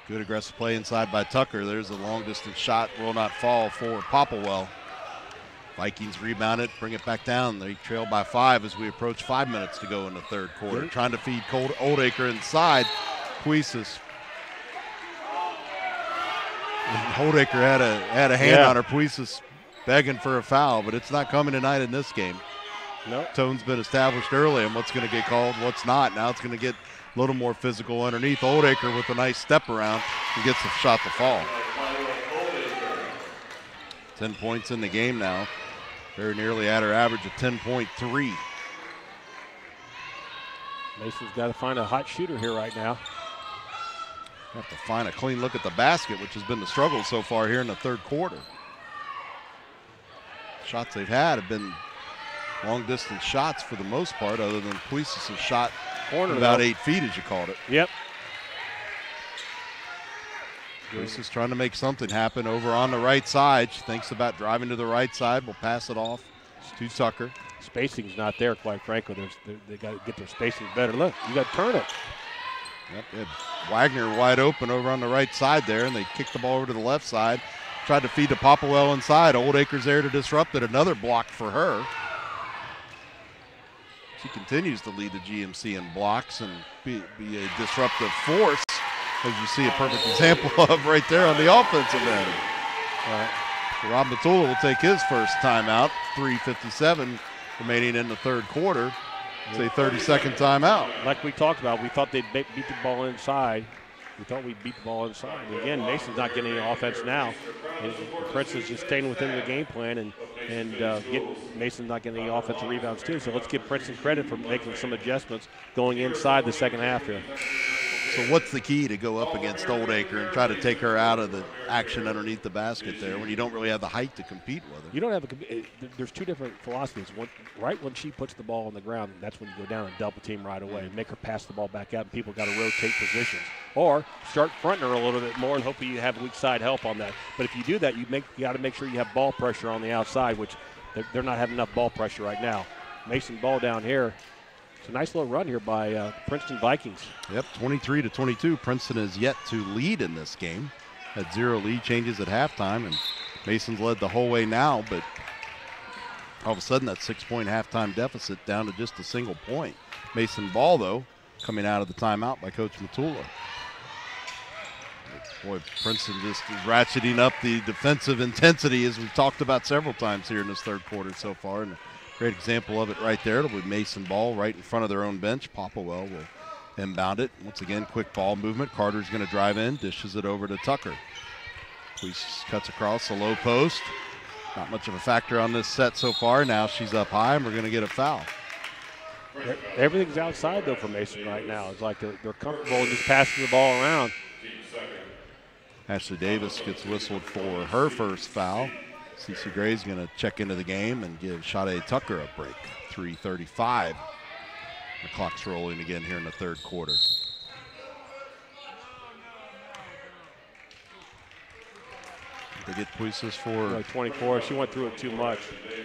Good aggressive play inside by Tucker. There's a long distance shot, will not fall for Popplewell. Vikings rebound it, bring it back down. They trail by 5 as we approach 5 minutes to go in the third quarter. Trying to feed Oldacre inside. Puisis. Oldacre had a hand on her. Puisis begging for a foul, but it's not coming tonight in this game. Nope. Tone's been established early on what's going to get called, what's not. Now it's going to get a little more physical underneath. Oldacre with a nice step around and gets the shot to fall. 10 points in the game now. Very nearly at her average of 10.3. Mason's got to find a hot shooter here right now. Have to find a clean look at the basket, which has been the struggle so far here in the third quarter. Shots they've had have been long-distance shots for the most part, other than Puisis' shot about 8 feet, as you called it. Yep. Puisis trying to make something happen over on the right side. She thinks about driving to the right side. We'll pass it off to Tucker. Spacing's not there, quite frankly. They got to get their spacing better. Look, you got to turn it. Yep, they had Wagner wide open over on the right side there, and they kicked the ball over to the left side. Tried to feed to Popplewell inside. Oldacre's there to disrupt it. Another block for her. She continues to lead the GMC in blocks and be a disruptive force, as you see a perfect example of right there on the offensive end. So Rob Matula will take his first timeout. 3:57 remaining in the third quarter. It's a 30-second timeout. Like we talked about, we thought they'd beat the ball inside. We thought we'd beat the ball inside. And again, Mason's not getting any offense now. And Princeton's just staying within the game plan, and Mason's not getting any offensive rebounds too. So let's give Princeton credit for making some adjustments going inside the second half here. So what's the key to go up against Oldacre and try to take her out of the action underneath the basket there when you don't really have the height to compete with her? You don't have there's two different philosophies. Right when she puts the ball on the ground, that's when you go down and double team right away and make her pass the ball back out, and people got to rotate positions. Or start fronting her a little bit more and hopefully you have weak side help on that. But if you do that, you got to make sure you have ball pressure on the outside, which they're not having enough ball pressure right now. Mason ball down here. It's a nice little run here by Princeton Vikings. Yep, 23-22. Princeton is yet to lead in this game. Had 0 lead changes at halftime, and Mason's led the whole way now, but all of a sudden that 6-point halftime deficit down to just a single point. Mason ball, though, coming out of the timeout by Coach Matula. Boy, Princeton just is ratcheting up the defensive intensity, as we've talked about several times here in this third quarter so far. And great example of it right there. It'll be Mason ball right in front of their own bench. Popplewell will inbound it. Once again, quick ball movement. Carter's going to drive in, dishes it over to Tucker. Puisis cuts across the low post. Not much of a factor on this set so far. Now she's up high, and we're going to get a foul. Everything's outside, though, for Mason right now. It's like they're comfortable just passing the ball around. Ashley Davis gets whistled for her first foul. CeCe Gray's going to check into the game and give Sade Tucker a break. 3:35. The clock's rolling again here in the third quarter. They get Puisis for like 24. She went through it too much.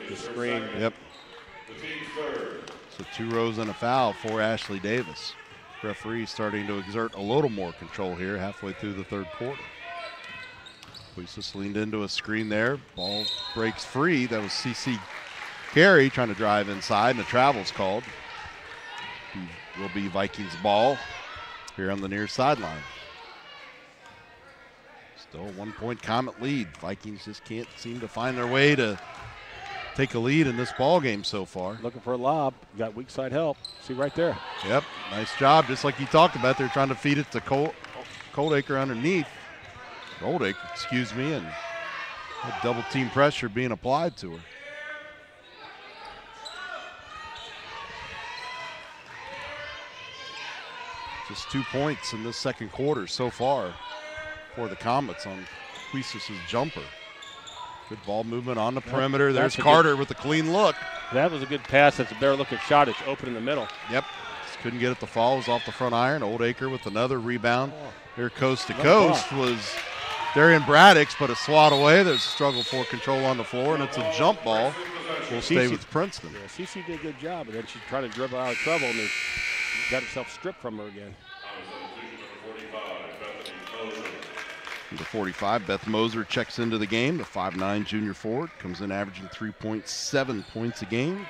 The screen. Yep. So 2 rows and a foul for Ashley Davis. Referee starting to exert a little more control here halfway through the third quarter. Puisis leaned into a screen there. Ball breaks free. That was CeCe Carey trying to drive inside, and a travel's called. Will be Vikings ball here on the near sideline. Still a 1-point Comet lead. Vikings just can't seem to find their way to take a lead in this ball game so far. Looking for a lob. You got weak side help. See right there. Yep, nice job. Just like you talked about, they're trying to feed it to Oldacre underneath. Oldacre, excuse me, and double team pressure being applied to her. Just 2 points in this second quarter so far for the Comets on Puisis' jumper. Good ball movement on the perimeter. There's Carter with a clean look. That was a good pass. That's a better looking shot. It's open in the middle. Yep. Just couldn't get it to fall. It was off the front iron. Oldacre with another rebound. Here coast to coast was Darian Braddix, but a swat away. There's a struggle for control on the floor, and it's a jump ball. We'll stay with Princeton. Yeah, CeCe did a good job, and then she's trying to dribble out of trouble, and got herself stripped from her again. Number 45, Beth Moser checks into the game. The 5'9" junior forward comes in averaging 3.7 points a game.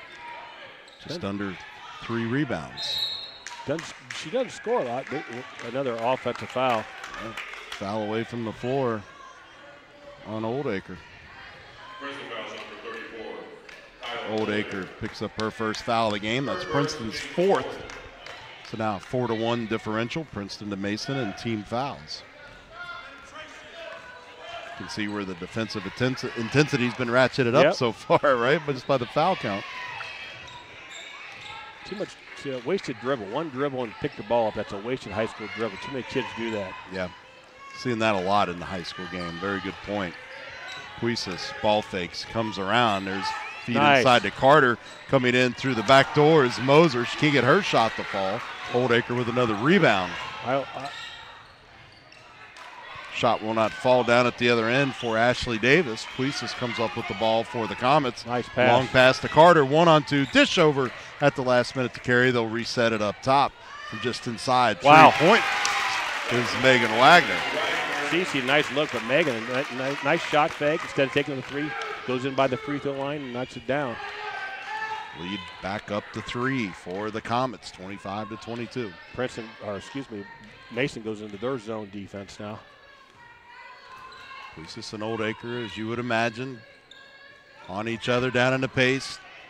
Just under 3 rebounds. She doesn't score a lot. Another offensive foul. Foul away from the floor on Oldacre. Oldacre picks up her first foul of the game. That's Princeton's 4th. So now 4-1 differential. Princeton to Mason and team fouls. You can see where the defensive intensity's been ratcheted up so far, right? But just by the foul count. Too much wasted dribble. One dribble and pick the ball up. That's a wasted high school dribble. Too many kids do that. Yeah, seeing that a lot in the high school game. Very good point. Puisis ball fakes, comes around. There's feed inside to Carter. Coming in through the back door is Moser. She can't get her shot to fall. Oldacre with another rebound. Shot will not fall down at the other end for Ashley Davis. Puisis comes up with the ball for the Comets. Nice pass. Long pass to Carter. 1-on-2. Dish over at the last minute to carry. They'll reset it up top from just inside. Wow. 3-point is Megan Wagner. Cece, nice look, but Megan, nice shot fake. Instead of taking the 3, goes in by the free throw line and knocks it down. Lead back up to 3 for the Comets, 25-22. Mason goes into their zone defense now. Puisis and Oldacre, as you would imagine, on each other down in the paint.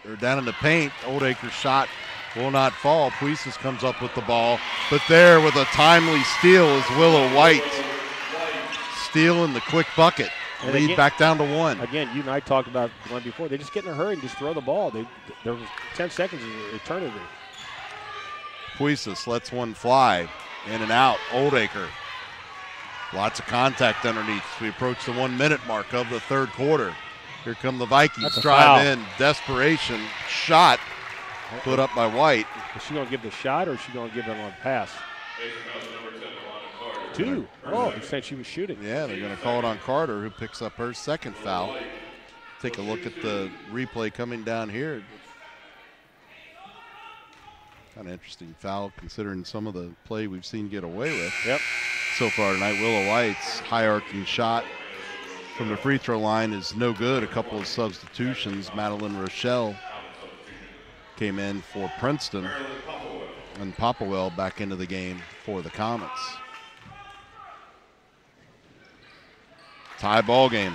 Oldacre's shot will not fall. Puisis comes up with the ball, but there with a timely steal is Willow White. Steal in the quick bucket. And lead again, back down to 1. Again, you and I talked about the one before. They just get in a hurry and just throw the ball. There was 10 seconds of eternity. Puisis lets one fly. In and out. Oldacre. Lots of contact underneath. We approach the 1-minute mark of the third quarter. Here come the Vikings. Drive in. Desperation. Shot. Put up by White. Is she going to give the shot or is she going to give them on pass? 2. Oh, he said she was shooting. Yeah, they're going to call it on Carter, who picks up her second foul. Take a look at the replay coming down here. Kind of interesting foul considering some of the play we've seen get away with. Yep. So far tonight. Willow White's high arcing shot from the free throw line is no good. A couple of substitutions. Madeline Rochelle came in for Princeton, and Popplewell back into the game for the Comets. Tie ball game.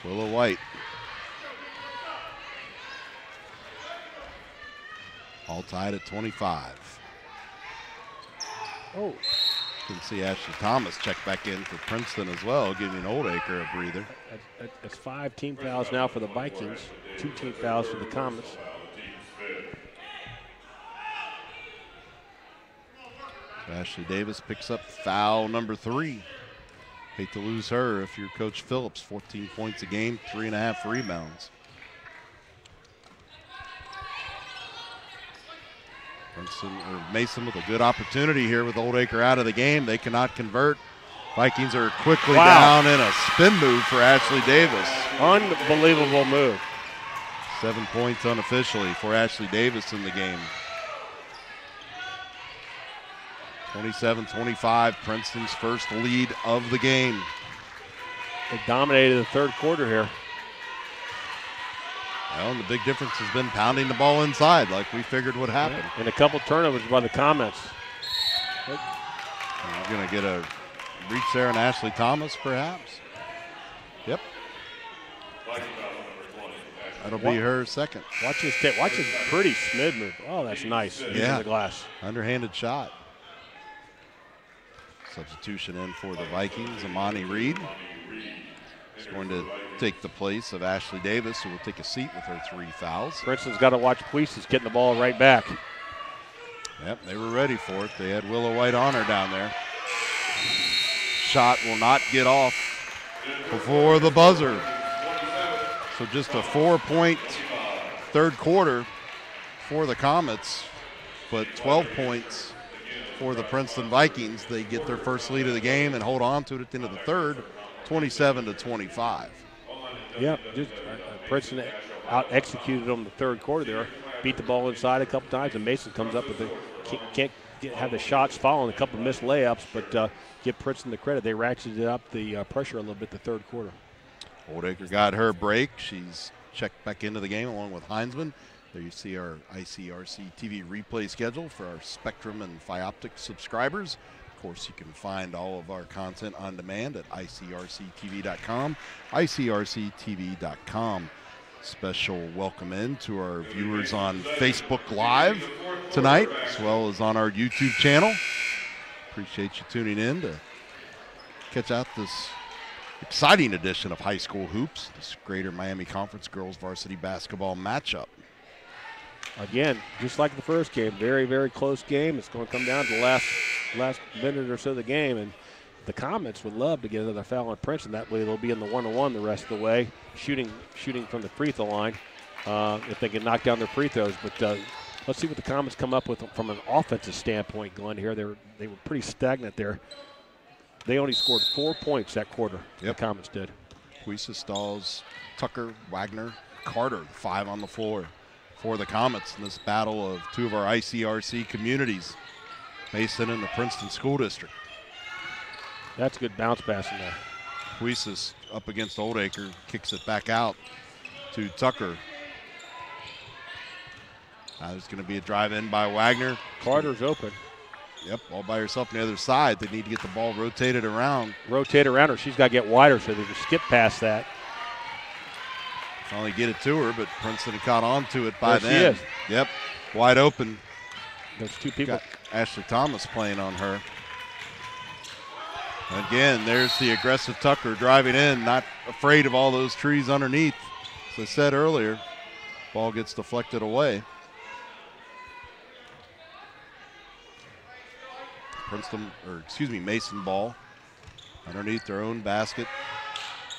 Willow White. All tied at 25. Oh. You can see Ashley Thomas check back in for Princeton as well, giving Oldacre a breather. That's 5 team fouls now for the Vikings, 2 team fouls for the Comets. So Ashley Davis picks up foul number 3. Hate to lose her if you're Coach Phillips. 14 points a game, 3.5 rebounds. Mason with a good opportunity here with Oldacre out of the game. They cannot convert. Vikings are quickly down in a spin move for Ashley Davis. Unbelievable move. 7 points unofficially for Ashley Davis in the game. 27-25, Princeton's first lead of the game. They dominated the third quarter here. Well, and the big difference has been pounding the ball inside like we figured would happen. And a couple turnovers by the Comets. We're going to get a reach there on Ashley Thomas, perhaps. Yep. That'll be her second. Watch this tape. Watch this pretty Smid move. Oh, that's nice. Yeah. The glass. Underhanded shot. Substitution in for the Vikings. Amani Reed is going to take the place of Ashley Davis, who will take a seat with her 3 fouls. Princeton's got to watch Puisis getting the ball right back. Yep, they were ready for it. They had Willow White on her down there. Shot will not get off before the buzzer. So just a 4-point third quarter for the Comets, but 12 points for the Princeton Vikings. They get their first lead of the game and hold on to it at the end of the third, 27-25. Yeah, just Princeton out-executed them the third quarter there. beat the ball inside a couple times, and Mason comes up with can't have the shots falling, a couple missed layups, but give Princeton the credit. They ratcheted up the pressure a little bit the third quarter. Oldacre got her break. She's checked back into the game along with Heinzman. There you see our icrc-tv replay schedule for our Spectrum and Fioptic subscribers. Of course, you can find all of our content on demand at icrc-tv.com, icrc-tv.com. Special welcome in to our viewers on Facebook Live tonight, as well as on our YouTube channel. Appreciate you tuning in to catch out this exciting edition of High School Hoops, this Greater Miami Conference Girls Varsity Basketball matchup. Again, just like the first game, very, very close game. It's going to come down to the last minute or so of the game, and the Comets would love to get another foul on Princeton. That way they'll be in the 1-on-1 the rest of the way, shooting from the free throw line if they can knock down their free throws. But let's see what the Comets come up with from an offensive standpoint, Glenn, here. They were pretty stagnant there. They only scored 4 points that quarter, the Comets did. Puisa, Stalls, Tucker, Wagner, Carter, 5 on the floor for the Comets in this battle of two of our ICRC communities, Mason and the Princeton School District. That's a good bounce pass in there. Puisa's up against Oldacre, kicks it back out to Tucker. Now there's going to be a drive in by Wagner. Carter's open. Yep, all by herself on the other side. They need to get the ball rotated around. Rotate around her. She's got to get wider, so they just skip past that. Finally get it to her, but Princeton caught on to it by there then. She is. Yep, wide open. There's two people. Got Ashley Thomas playing on her. Again, there's the aggressive Tucker driving in, not afraid of all those trees underneath. As I said earlier, ball gets deflected away. Mason ball underneath their own basket.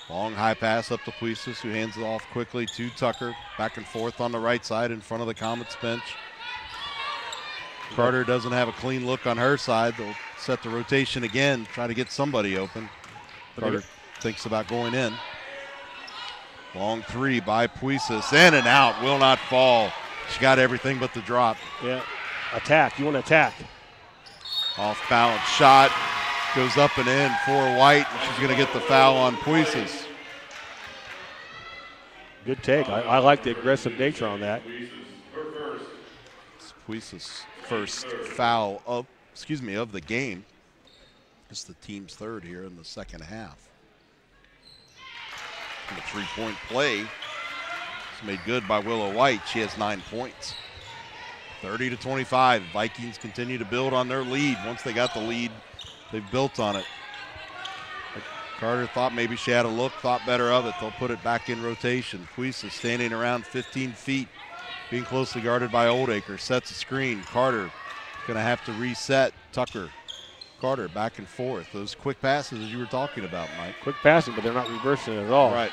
Long high pass up to Puisis, who hands it off quickly to Tucker. Back and forth on the right side in front of the Comets bench. Carter doesn't have a clean look on her side. They'll set the rotation again, try to get somebody open. Carter thinks about going in. Long three by Puisis, in and out, will not fall. She got everything but the drop. Yeah, attack, you want to attack. Off balance shot, goes up and in for White, and she's going to get the foul on Puisis. Good take. I like the aggressive nature on that. It's Puisis' first foul of the game. It's the team's third here in the second half. And the three-point play is made good by Willow White. She has 9 points. 30-25. Vikings continue to build on their lead. Once they got the lead, they've built on it. Carter thought maybe she had a look, thought better of it. They'll put it back in rotation. Puisa standing around 15 feet, being closely guarded by Oldacre. Sets a screen. Carter going to have to reset. Tucker, Carter back and forth. Those quick passes as you were talking about, Mike. Quick passing, but they're not reversing it at all. Right.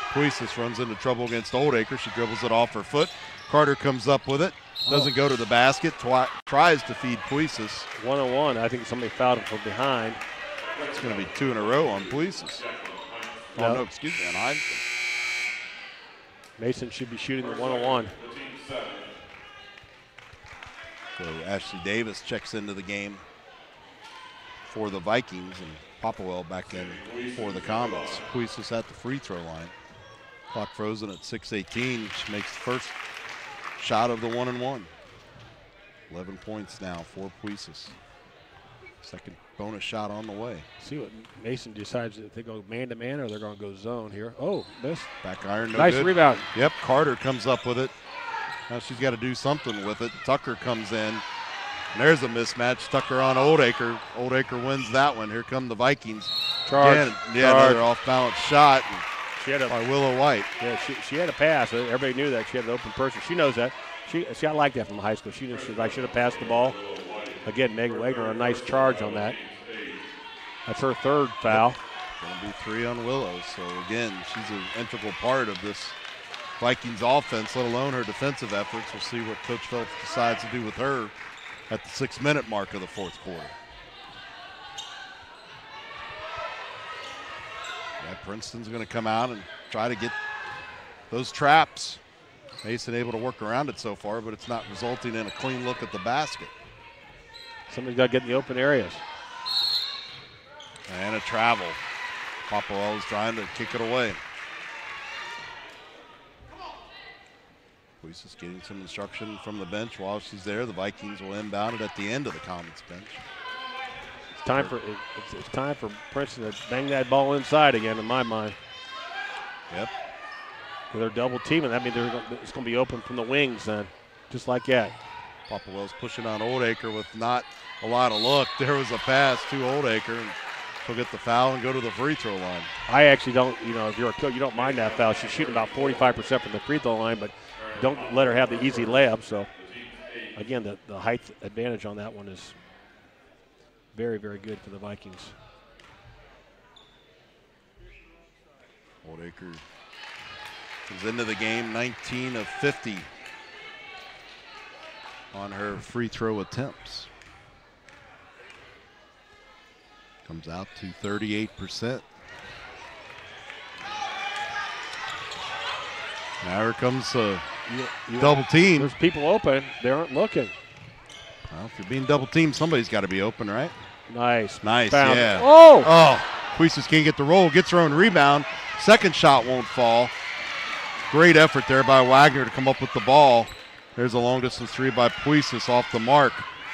Puisis runs into trouble against Oldacre. She dribbles it off her foot. Carter comes up with it. Doesn't go to the basket. Tries to feed Puisis. 1-on-1. I think somebody fouled him from behind. It's going to be 2 in a row on Puisis. No. Oh, no, excuse me, on Heinzman. Mason should be shooting the 1-on-1. So Ashley Davis checks into the game for the Vikings, and Popplewell back in for the Comets. Puisis at the free throw line. Clock frozen at 6:18. She makes the first shot of the 1-and-1. 11 points now for Puisis. Second bonus shot on the way. See what Mason decides, if they go man-to-man or they're going to go zone here. Oh, missed. Back iron, no nice good. Rebound. Yep, Carter comes up with it. Now she's got to do something with it. Tucker comes in. And there's a mismatch. Tucker on Oldacre. Oldacre wins that one. Here come the Vikings. Charge. Again, another off-balance shot She had by Willow White. Yeah, she had a pass. Everybody knew that. She had an open person. She knows that. She I like that from high school. She knew I should have passed the ball. Again, Megan Wagner, a nice charge on that. That's her third foul. Going to be 3 on Willow. So, again, she's an integral part of this Vikings offense, let alone her defensive efforts. We'll see what Coach Phelps decides to do with her at the 6-minute mark of the fourth quarter. Yeah, Princeton's going to come out and try to get those traps. Mason able to work around it so far, but it's not resulting in a clean look at the basket. Somebody's got to get in the open areas. And a travel. Popperell is trying to kick it away. Puisis getting some instruction from the bench while she's there. The Vikings will inbound it at the end of the Comets bench. It's time for Princeton to bang that ball inside again, in my mind. Yep. They're double teaming. That means it's going to be open from the wings then, just like that. Popperell's pushing on Oldacre with not a lot of look. There was a pass to Oldacre, and she'll get the foul and go to the free throw line. I actually don't, if you're a coach, you don't mind that foul. She's shooting about 45% from the free throw line, but don't let her have the easy layup. So, again, the height advantage on that one is very, very good for the Vikings. Oldacre is into the game, 19 of 50 on her free throw attempts. Comes out to 38%. Now here comes a double team. There's people open. They aren't looking. Well, if you're being double teamed, somebody's got to be open, right? Nice. Nice, Found yeah. it. Oh! Puisis can't get the roll, gets her own rebound. Second shot won't fall. Great effort there by Wagner to come up with the ball. There's a long distance three by Puisis off the mark.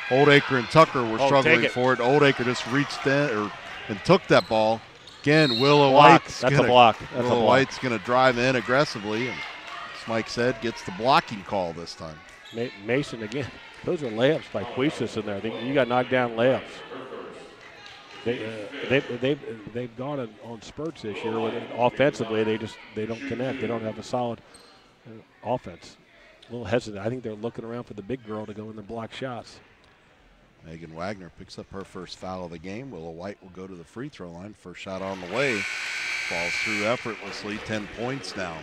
Oldacre and Tucker were struggling for it. Oldacre just reached in and took that ball. Again, Willow White's That's a block. Willow White's going to drive in aggressively, and as Mike said, gets the blocking call this time. Mason again. Those are layups by Puisis in there. You got knocked down layups. They've gone on spurts this year. Offensively, they don't connect. They don't have a solid offense. A little hesitant. I think they're looking around for the big girl to go in the block shots. Megan Wagner picks up her first foul of the game. Willow White will go to the free throw line. First shot on the way. Falls through effortlessly. 10 points now.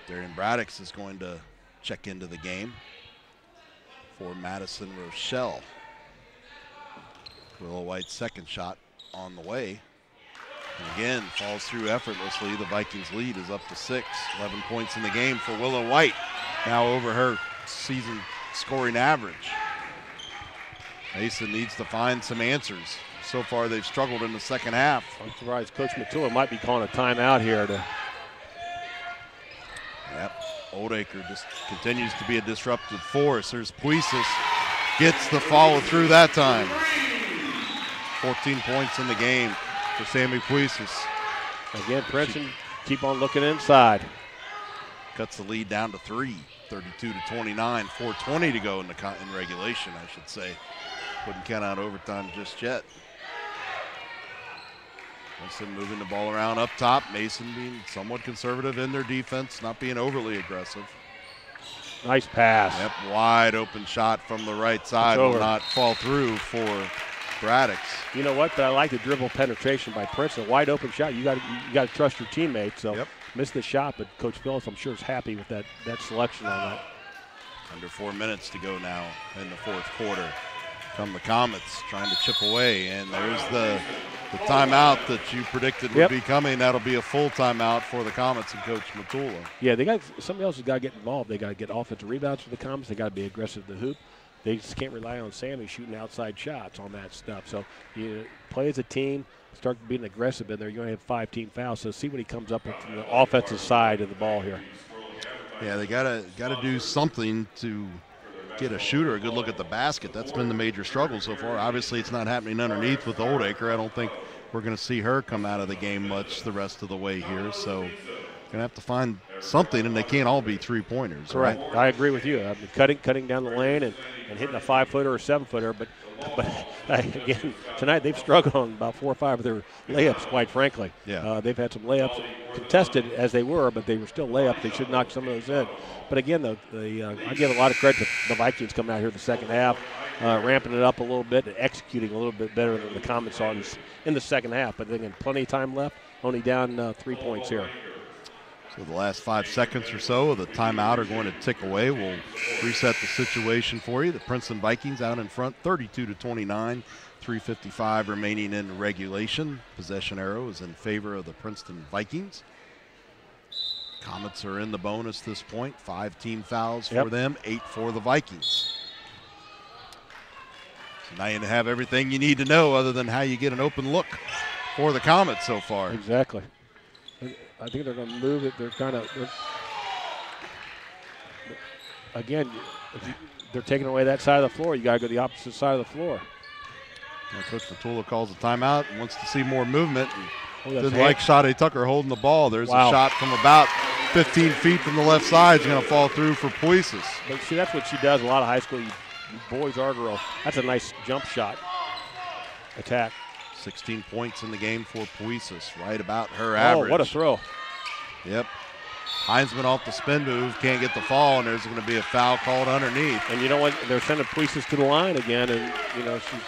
Darian Braddix is going to check into the game for Madison Rochelle. Willow White's second shot on the way. And again, falls through effortlessly. The Vikings lead is up to 6. 11 points in the game for Willow White. Now over her season scoring average. Mason needs to find some answers. So far, they've struggled in the second half. I'm surprised Coach Matula might be calling a timeout here. Yep, Oldacre just continues to be a disruptive force. There's Puisis, gets the follow through that time. 14 points in the game for Sammy Puisis. Again, Princeton keep on looking inside. Cuts the lead down to 3, 32-29, 4:20 to go in regulation, I should say. Wouldn't count out overtime just yet. Mason moving the ball around up top. Mason being somewhat conservative in their defense, not being overly aggressive. Nice pass. Yep, wide open shot from the right side will not fall through for Braddix. You know what? But I like the dribble penetration by Princeton. Wide open shot. You got to trust your teammates. So missed the shot, but Coach Phillips, I'm sure, is happy with that selection on that. Under 4 minutes to go now in the fourth quarter. Come the Comets trying to chip away, and there's the timeout that you predicted would be coming. That'll be a full timeout for the Comets and Coach Matula. Yeah, somebody else has got to get involved. They got to get offensive rebounds for the Comets. They got to be aggressive in the hoop. They just can't rely on Sammy shooting outside shots on that stuff. So you play as a team, start being aggressive in there. You're going to have 5-team fouls. So see what he comes up with from the offensive side of the ball here. Yeah, they gotta do something to get a shooter a good look at the basket. That's been the major struggle so far. Obviously, it's not happening underneath with Oldacre. I don't think we're going to see her come out of the game much the rest of the way here. So going to have to find something, and they can't all be three-pointers. Correct. Right? I agree with you. I mean, cutting down the lane and hitting a 5-footer or 7-footer, but again, tonight they've struggled on about 4 or 5 of their layups, quite frankly. Yeah. They've had some layups contested as they were, but they were still layups. They should knock some of those in. But again, I give a lot of credit to the Vikings coming out here in the second half, ramping it up a little bit and executing a little bit better than the Comets on in the second half. But again, plenty of time left, only down 3 points here. So the last 5 seconds or so of the timeout are going to tick away. We'll reset the situation for you. The Princeton Vikings out in front, 32-29, 3:55 remaining in regulation. Possession arrow is in favor of the Princeton Vikings. Comets are in the bonus this point. 5 team fouls for them, 8 for the Vikings. So now you have everything you need to know other than how you get an open look for the Comets so far. Exactly. I think they're going to move it. They're again, they're taking away that side of the floor. You got to go the opposite side of the floor. Well, Coach Matula calls a timeout and wants to see more movement. Didn't like Sade Tucker holding the ball. There's a shot from about 15 feet from the left side. It's going to fall through for Puisis. But see, that's what she does. A lot of high school boys are girls. That's a nice jump shot attack. 16 points in the game for Puisis, right about her average. Oh, what a throw. Yep. Heinzman off the spin move, can't get the fall, and there's going to be a foul called underneath. And you know what? They're sending Puisis to the line again, and, you know, she's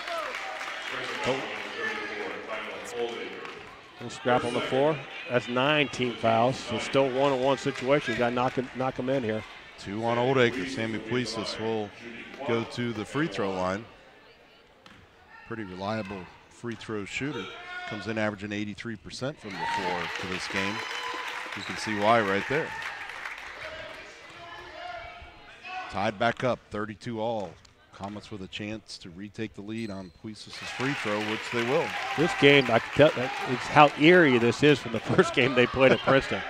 a scrap on the floor. That's 9 team fouls. So still 1-on-1 situation. You got to knock them in here. 2 on Oldacre. Sammy Puisis will go to the free throw line. Pretty reliable free throw shooter. Comes in averaging 83% from the floor to this game. You can see why right there. Tied back up, 32 all. Comets with a chance to retake the lead on Puisis' free throw, which they will. This game, I can tell, it's how eerie this is from the first game they played at Princeton.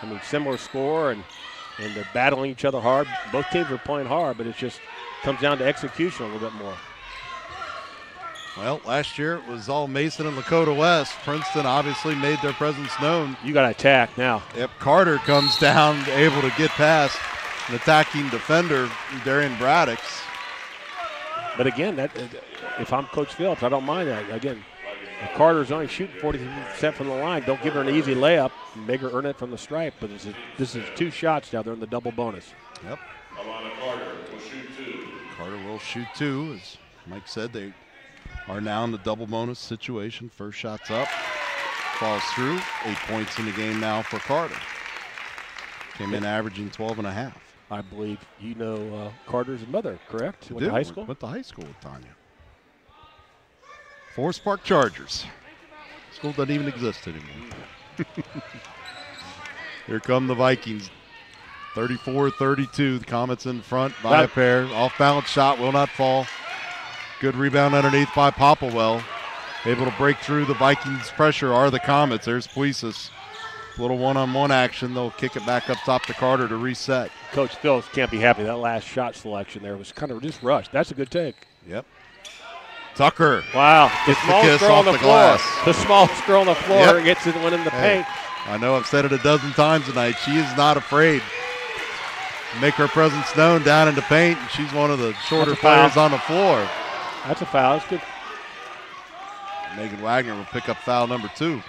I mean, similar score, and they're battling each other hard. Both teams are playing hard, but it just comes down to execution a little bit more. Well, last year it was all Mason and Lakota West. Princeton obviously made their presence known. You got to attack now. Yep, Carter comes down, able to get past an attacking defender, Darian Braddix. But again, that if I'm Coach Phillips, I don't mind that. Again, if Carter's only shooting 40% from the line, don't give her an easy layup. Make her earn it from the stripe. But this is 2 shots now. They're in the double bonus. Yep. Carter will shoot 2. As Mike said, they are now in the double bonus situation. First shot's up, falls through. 8 points in the game now for Carter. Came in averaging 12.5. I believe you know Carter's mother, correct? Went to high school? Went to high school with Tanya. Forest Park Chargers. School doesn't even exist anymore. Here come the Vikings. 34-32. The Comets in front by a pair. Off-balance shot will not fall. Good rebound underneath by Popplewell. Able to break through the Vikings' pressure are the Comets. There's Puisis. Little one-on-one action. They'll kick it back up top to Carter to reset. Coach Phillips can't be happy. That last shot selection there was kind of just rushed. That's a good take. Yep. Tucker. Wow. The smallest girl on the floor. Glass. The smallest girl on the floor gets it one in the paint. I know I've said it a dozen times tonight. She is not afraid to make her presence known down in the paint. And she's one of the shorter players on the floor. That's a foul. That's good. Megan Wagner will pick up foul number 2.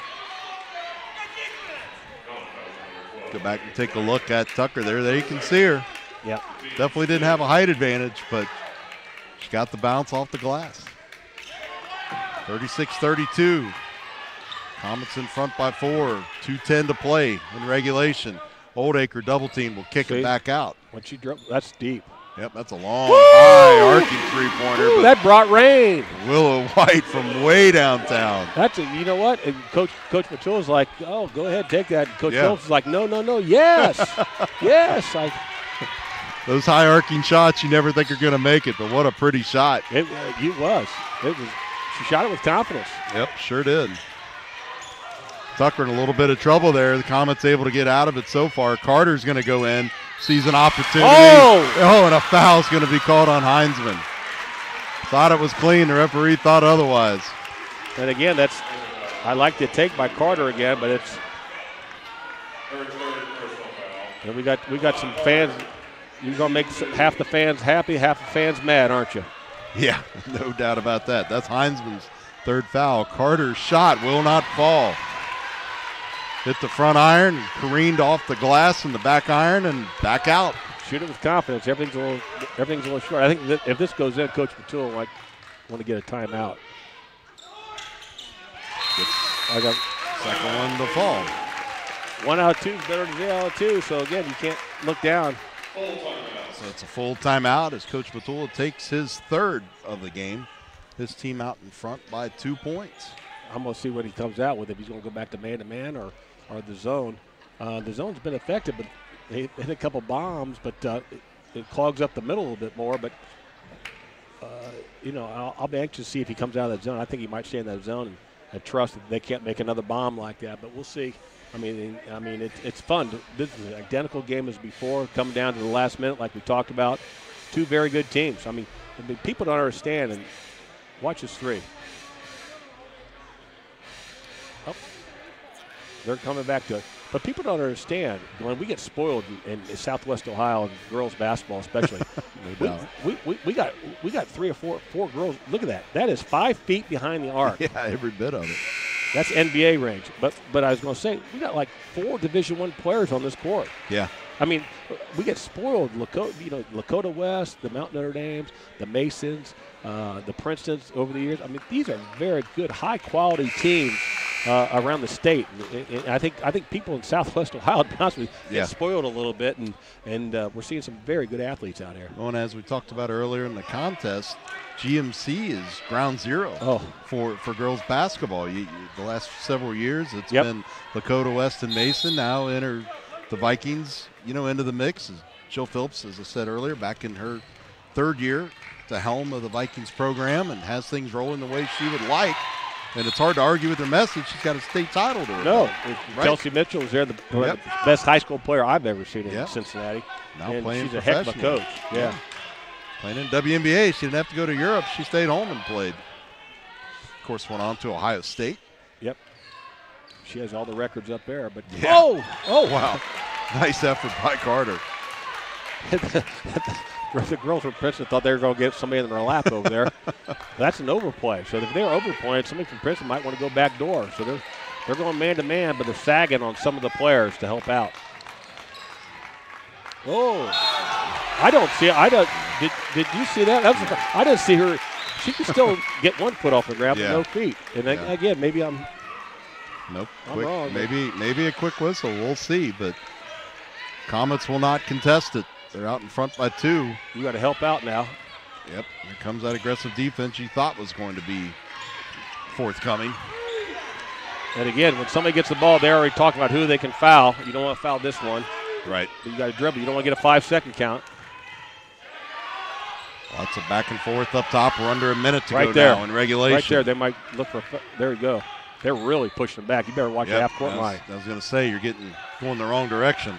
Go back and take a look at Tucker there. There you can see her. Yep. Definitely didn't have a height advantage, but she got the bounce off the glass. 36-32. Comets in front by 4. 2:10 to play in regulation. Oldacre double team will kick it back out. When she drove, that's deep. Yep, that's a long, high arcing three-pointer. That brought rain. Willow White from way downtown. That's you know what? And Coach Matula's like, oh, go ahead, take that. And Coach Phillips is like, no, yes, yes. Those high arcing shots, you never think you're going to make it, but what a pretty shot. It was. She shot it with confidence. Yep, sure did. Tucker in a little bit of trouble there. The Comets able to get out of it so far. Carter's going to go in. Sees an opportunity. And a foul's going to be called on Heinzman. Thought it was clean. The referee thought otherwise. And again, I like the take by Carter again, but it's. And we got some fans. You're going to make half the fans happy, half the fans mad, aren't you? Yeah, no doubt about that. That's Heinzman's 3rd foul. Carter's shot will not fall. Hit the front iron, careened off the glass and the back iron, and back out. Shoot it with confidence. Everything's a little short. I think that if this goes in, Coach Matula might want to get a timeout. I got second one to fall. 1 out of 2 is better than 0 out of 2. So again, you can't look down. So it's a full timeout as Coach Matula takes his 3rd of the game. His team out in front by 2 points. I'm going to see what he comes out with, if he's going to go back to man-to-man or the zone. The zone's been effective, but they hit a couple bombs, but it clogs up the middle a little bit more. But, I'll be anxious to see if he comes out of that zone. I think he might stay in that zone and trust that they can't make another bomb like that, but we'll see. I mean, it's fun. This is an identical game as before, coming down to the last minute like we talked about. Two very good teams. I mean, people don't understand, and watch this three. Oh, they're coming back to it. But people don't understand, when we get spoiled in Southwest Ohio, and girls basketball especially, we got 3 or 4 girls. Look at that. That is 5 feet behind the arc. Yeah, every bit of it. That's NBA range. But I was going to say, we got like 4 Division I players on this court. Yeah. I mean, we get spoiled. Lakota West, the Mount Notre Dames, the Masons, the Princetons over the years. I mean, these are very good, high-quality teams around the state. And I think people in Southwest Ohio, to be honest with you, get spoiled a little bit, and we're seeing some very good athletes out here. Well, and as we talked about earlier in the contest, GMC is ground zero for girls basketball. The last several years, it's been Lakota West and Mason. Now enter the Vikings, into the mix. Jill Phillips, as I said earlier, back in her 3rd year at the helm of the Vikings program and has things rolling the way she would like. And it's hard to argue with her message. She's got a state title to her. No, right? Chelsea Mitchell is there, the best high school player I've ever seen in Cincinnati. Now and playing she's a heck of a coach. Yeah. Playing in WNBA. She didn't have to go to Europe. She stayed home and played. Of course, went on to Ohio State. Yep. She has all the records up there. But oh, wow. Nice effort by Carter. The girls from Princeton thought they were going to get somebody in their lap over there. That's an overplay. So if they're overplaying, somebody from Princeton might want to go back door. So they're going man-to-man, but they're sagging on some of the players to help out. Oh. I don't see it. Did you see that? I didn't see her. She could still get one foot off the ground with no feet. And then, again, maybe I'm wrong. Maybe a quick whistle. We'll see. But Comets will not contest it. They're out in front by 2. You got to help out now. Yep. Here comes that aggressive defense you thought was going to be forthcoming. And again, when somebody gets the ball, they already talk about who they can foul. You don't want to foul this one. Right. But you got to dribble. You don't want to get a 5-second count. Lots of back and forth up top. We're under a minute to go there. Now in regulation. Right there. They might look for – there you go. They're really pushing them back. You better watch the half-court line. I was going to say, you're going the wrong direction.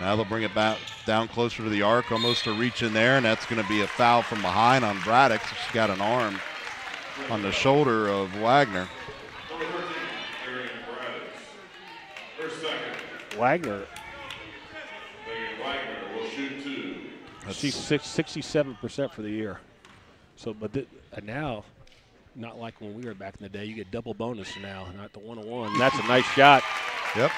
Now they'll bring it back down closer to the arc, almost a reach in there, and that's going to be a foul from behind on Braddock. She's got an arm on the shoulder of Wagner. Wagner. will shoot 2. She's 67% for the year. So, but now, not like when we were back in the day, you get double bonus now, not the 1-on-1. That's a nice shot. Yep.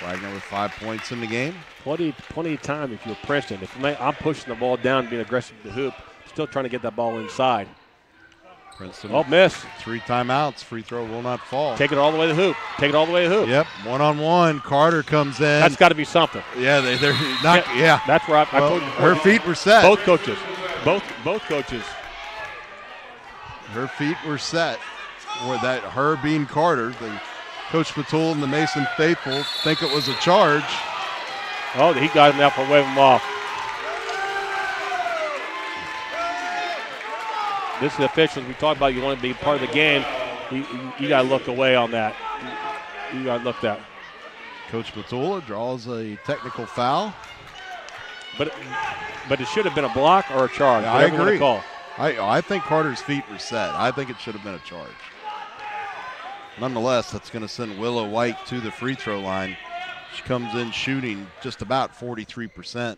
Wagner with 5 points in the game. Plenty of time if you're Princeton. I'm pushing the ball down, being aggressive to the hoop, still trying to get that ball inside. Princeton. Oh, miss. 3 timeouts. Free throw will not fall. Take it all the way to the hoop. Take it all the way to the hoop. Yep. 1-on-1. Carter comes in. That's got to be something. Yeah, they're not. Yeah. That's where I told you. Her feet were set. Both coaches. Both coaches. Her feet were set. Her being Carter, Coach Batul and the Mason faithful think it was a charge. Oh, he got him out for wave him off. This is the officials we talked about. You want to be part of the game. You got to look away on that. You got to look that. Coach Batula draws a technical foul. But it should have been a block or a charge. Yeah, I agree. Call. I think Carter's feet were set. I think it should have been a charge. Nonetheless, that's going to send Willow White to the free throw line. She comes in shooting just about 43%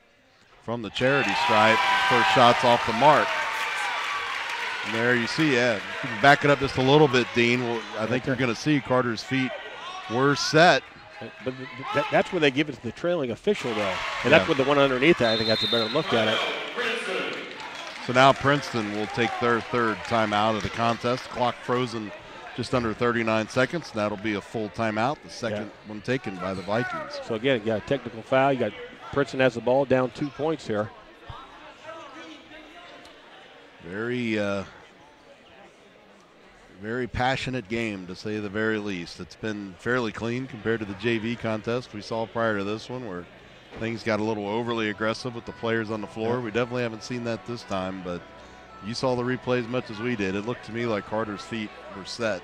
from the charity stripe. First shot's off the mark. And there you see, you can back it up just a little bit, Dean. Well, I think you're going to see Carter's feet were set. But that's where they give it to the trailing official, though. And that's where the one underneath that, I think that's a better look at it. So now Princeton will take their 3rd timeout of the contest. Clock frozen just under 39 seconds. That'll be a full timeout, the second one taken by the Vikings. So, again, you got a technical foul. You got Princeton has the ball down 2 points here. Very passionate game, to say the very least. It's been fairly clean compared to the JV contest we saw prior to this one, where things got a little overly aggressive with the players on the floor. We definitely haven't seen that this time, but you saw the replay as much as we did. It looked to me like Carter's feet were set.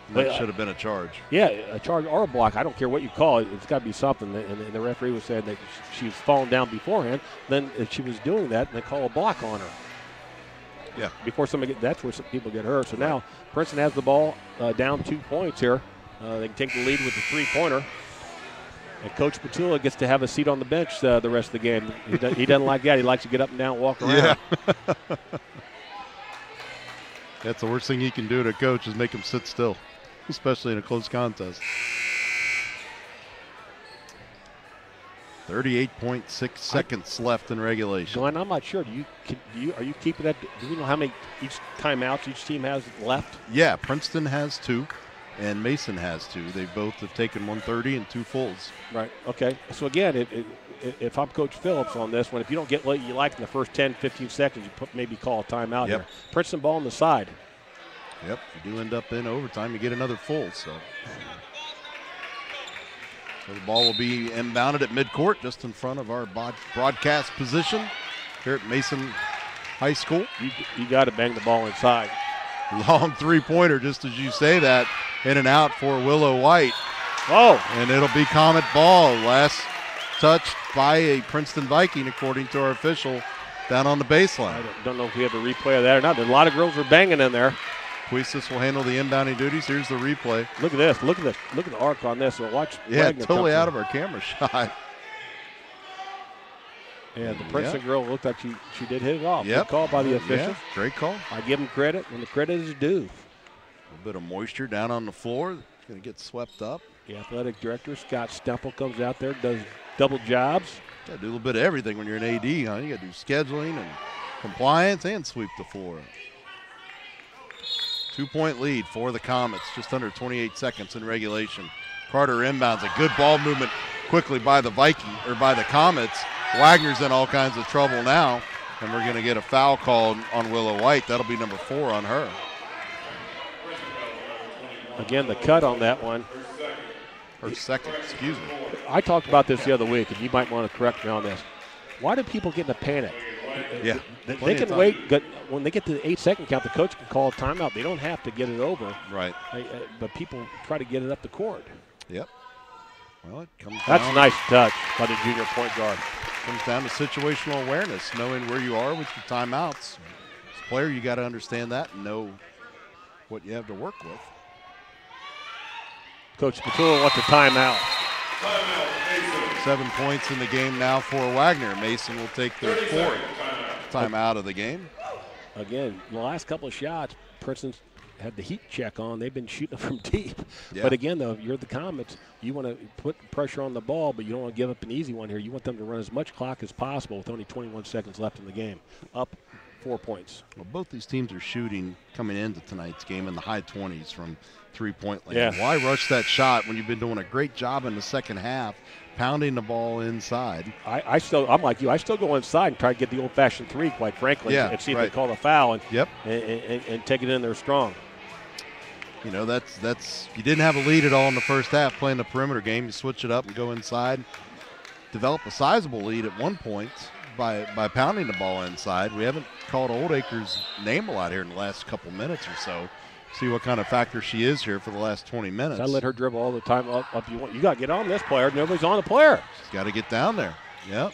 That should have been a charge. Yeah, a charge or a block. I don't care what you call it. It's got to be something. And the referee was saying that she was falling down beforehand. Then if she was doing that, they call a block on her. Yeah. Before that's where some people get hurt. So now Princeton has the ball down 2 points here. They can take the lead with the three-pointer. And Coach Petula gets to have a seat on the bench the rest of the game. He doesn't like that. He likes to get up and down and walk around. Yeah. That's the worst thing he can do to a coach, is make him sit still, especially in a close contest. 38.6 seconds left in regulation. Glenn, I'm not sure. Are you keeping that? Do we know how many each timeouts each team has left? Yeah, Princeton has 2, and Mason has 2. They both have taken 130 and 2 fulls. Right. Okay. So again, if I'm Coach Phillips on this one, if you don't get what you like in the first 10, 15 seconds, you maybe call a timeout here. Princeton ball on the side. Yep. If you do end up in overtime, you get another full. So the ball will be inbounded at midcourt, just in front of our broadcast position here at Mason High School. You got to bang the ball inside. Long three-pointer, just as you say that, in and out for Willow White. Oh. And it'll be Comet ball. Last touched by a Princeton Viking, according to our official, down on the baseline. I don't know if we have a replay of that or not. There's a lot of girls are banging in there. Puisis will handle the inbounding duties. Here's the replay. Look at this. Look at the arc on this. So watch. Yeah, Wagner totally out of our camera shot. And the Princeton girl looked like she did hit it off. Yep. Good call by the official. Yeah, great call. I give them credit when the credit is due. A little bit of moisture down on the floor. It's going to get swept up. The athletic director, Scott Stempel, comes out there, does double jobs. Got to do a little bit of everything when you're an AD, huh? You got to do scheduling and compliance and sweep the floor. 2-point lead for the Comets, just under 28 seconds in regulation. Carter inbounds, a good ball movement quickly by the Comets. Wagner's in all kinds of trouble now, and we're going to get a foul called on Willow White. That'll be number 4 on her. Again, the cut on that one. Her second, excuse me. I talked about this the other week, and you might want to correct me on this. Why do people get in a panic? Yeah. They can wait. When they get to the 8-second count, the coach can call a timeout. They don't have to get it over. Right. But people try to get it up the court. Yep. Well, it comes That's down. a nice touch by the junior point guard. Comes down to situational awareness, knowing where you are with your timeouts. As a player, you got to understand that and know what you have to work with. Coach Petula wants a timeout. 7 points in the game now for Wagner. Mason will take their 4th timeout of the game. Again, the last couple of shots, Princeton's had the heat check on. They've been shooting from deep. Yeah. But again, though, if you're the Comets, you want to put pressure on the ball, but you don't want to give up an easy one here. You want them to run as much clock as possible with only 21 seconds left in the game. Up 4 points. Well, both these teams are shooting coming into tonight's game in the high 20s from three-point land. Yeah. Why rush that shot when you've been doing a great job in the second half, pounding the ball inside? I'm like you. I still go inside and try to get the old-fashioned 3, quite frankly, and see if they call a foul and take it in there strong. You know, that's you didn't have a lead at all in the first half playing the perimeter game. You switch it up and go inside. Develop a sizable lead at one point by pounding the ball inside. We haven't called Oldacre's name a lot here in the last couple minutes or so. See what kind of factor she is here for the last 20 minutes. I let her dribble all the time up. You got to get on this player. Nobody's on the player. She's got to get down there. Yep.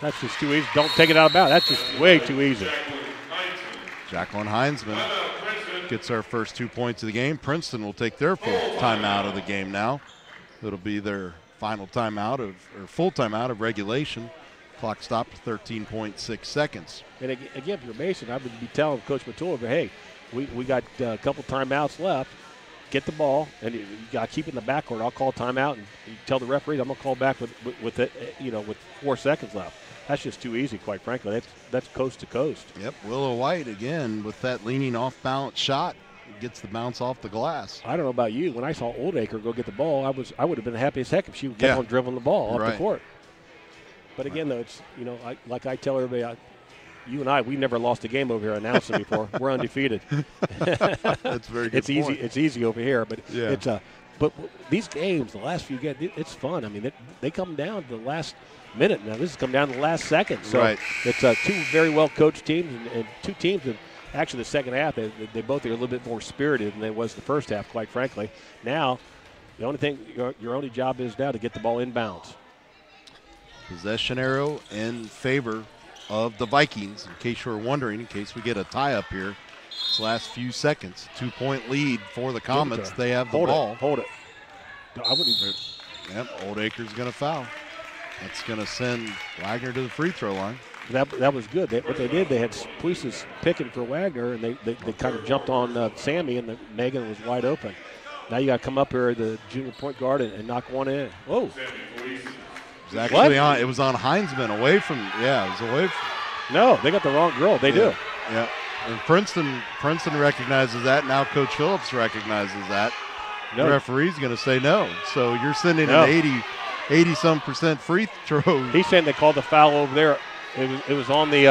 That's just too easy. Don't take it out of bounds. That's just way too easy. Jacqueline Heinzman gets our first 2 points of the game. Princeton will take their full timeout of the game now. It'll be their final timeout or full timeout of regulation. Clock stopped at 13.6 seconds. And again, if you're Mason, I would be telling Coach Matula, hey, we got a couple timeouts left. Get the ball, and you got to keep it in the backcourt. I'll call timeout, and you tell the referees I'm gonna call back with 4 seconds left. That's just too easy, quite frankly. That's coast to coast. Yep, Willow White again with that leaning off balance shot. Gets the bounce off the glass. I don't know about you. When I saw Oldacre go get the ball, I would have been happy as heck if she would kept on dribbling the ball off the court. But again, though, it's like I tell everybody, you and I, we never lost a game over here announcing before. We're undefeated. That's very good. It's point. easy. It's easy over here, but Yeah. it's But these games, the last few games, it's fun. I mean, they come down to the last minute. Now this has come down to the last second. So Right. it's two very well coached teams and two teams that actually the second half they both are a little bit more spirited than they was the first half, quite frankly. Now the only thing your only job is now to get the ball inbounds. Possession arrow in favor of the Vikings. In case you were wondering, in case we get a tie up here, this last few seconds, 2-point lead for the Comets. They have the ball. Hold it. I wouldn't even. Yep, Oldacre's going to foul. That's going to send Wagner to the free throw line. That was good. What they did, they had Puisis picking for Wagner, and they kind of jumped on Sammy, and Megan was wide open. Now you got to come up here, the junior point guard, and knock one in. Whoa. It was actually on. It was on Heinzman, away from. Yeah, it was away from. No, they got the wrong girl. They do. Yeah, and Princeton recognizes that. Now Coach Phillips recognizes that. No. The referee's going to say no. So you're sending an 80-some% free throw. He's saying they called the foul over there. It was on the.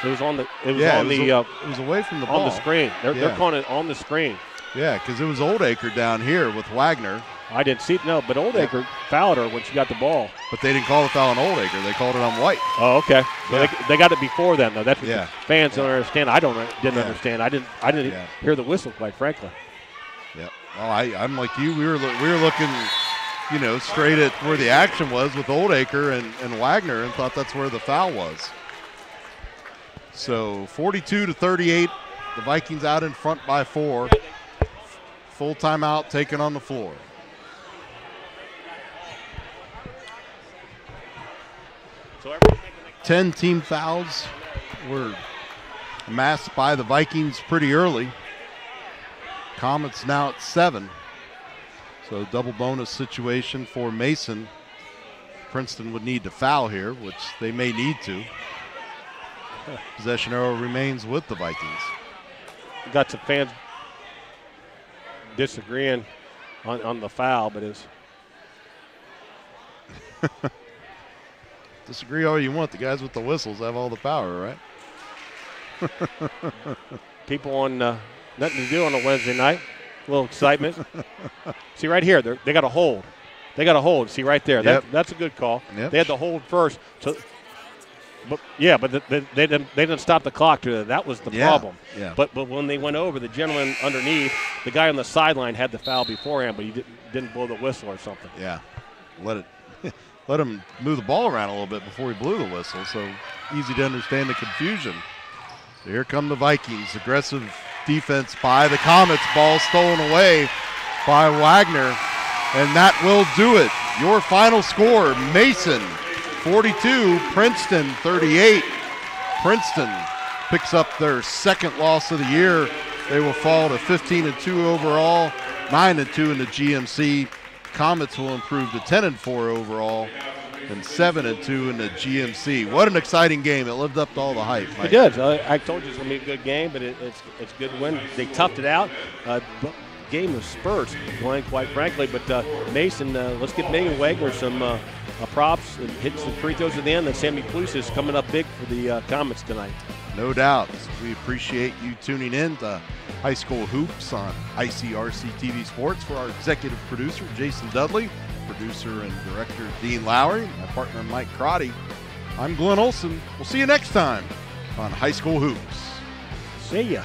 It was away from the ball. On the screen. They're calling it on the screen. Yeah, because it was Oldacre down here with Wagner. I didn't see it. No, but Oldacre fouled her when she got the ball. But they didn't call the foul on Oldacre. They called it on White. Oh, okay. So they got it before then, though. That's what the fans don't understand. I didn't understand. I didn't hear the whistle, quite frankly. Yeah. Well, I'm like you. We were looking, straight at where the action was with Oldacre and Wagner, and thought that's where the foul was. So 42-38, the Vikings out in front by 4. Full timeout taken on the floor. So 10 team fouls were amassed by the Vikings pretty early. Comets now at 7. So double bonus situation for Mason. Princeton would need to foul here, which they may need to. Possession arrow remains with the Vikings. Got some fans disagreeing on the foul, but it's disagree all you want. The guys with the whistles have all the power, right? People on nothing to do on a Wednesday night. A little excitement. See right here, they got a hold. They got a hold. See right there. Yep. That's a good call. Yep. They had the hold first. So, but they didn't stop the clock. That was the problem. Yeah. But when they went over, the gentleman underneath, the guy on the sideline had the foul beforehand, but he didn't blow the whistle or something. Yeah. Let him move the ball around a little bit before he blew the whistle. So easy to understand the confusion. So here come the Vikings. Aggressive defense by the Comets. Ball stolen away by Wagner. And that will do it. Your final score, Mason 42, Princeton 38. Princeton picks up their second loss of the year. They will fall to 15-2 overall, 9-2 in the GMC. Comets will improve to 10-4 overall and 7-2 in the GMC. What an exciting game. It lived up to all the hype, Mike. It did. I told you it's going to be a good game, but it's a good win. They toughed it out. Game of spurts, Glenn, quite frankly. But Mason, let's give Megan Wagner some props and hit some free throws at the end. And Sammy Puisis is coming up big for the Comets tonight. No doubt. We appreciate you tuning in to High School Hoops on icrc-tv Sports. For our executive producer, Jason Dudley, producer and director, Dean Lowry, my partner, Mike Crotty. I'm Glenn Olson. We'll see you next time on High School Hoops. See ya.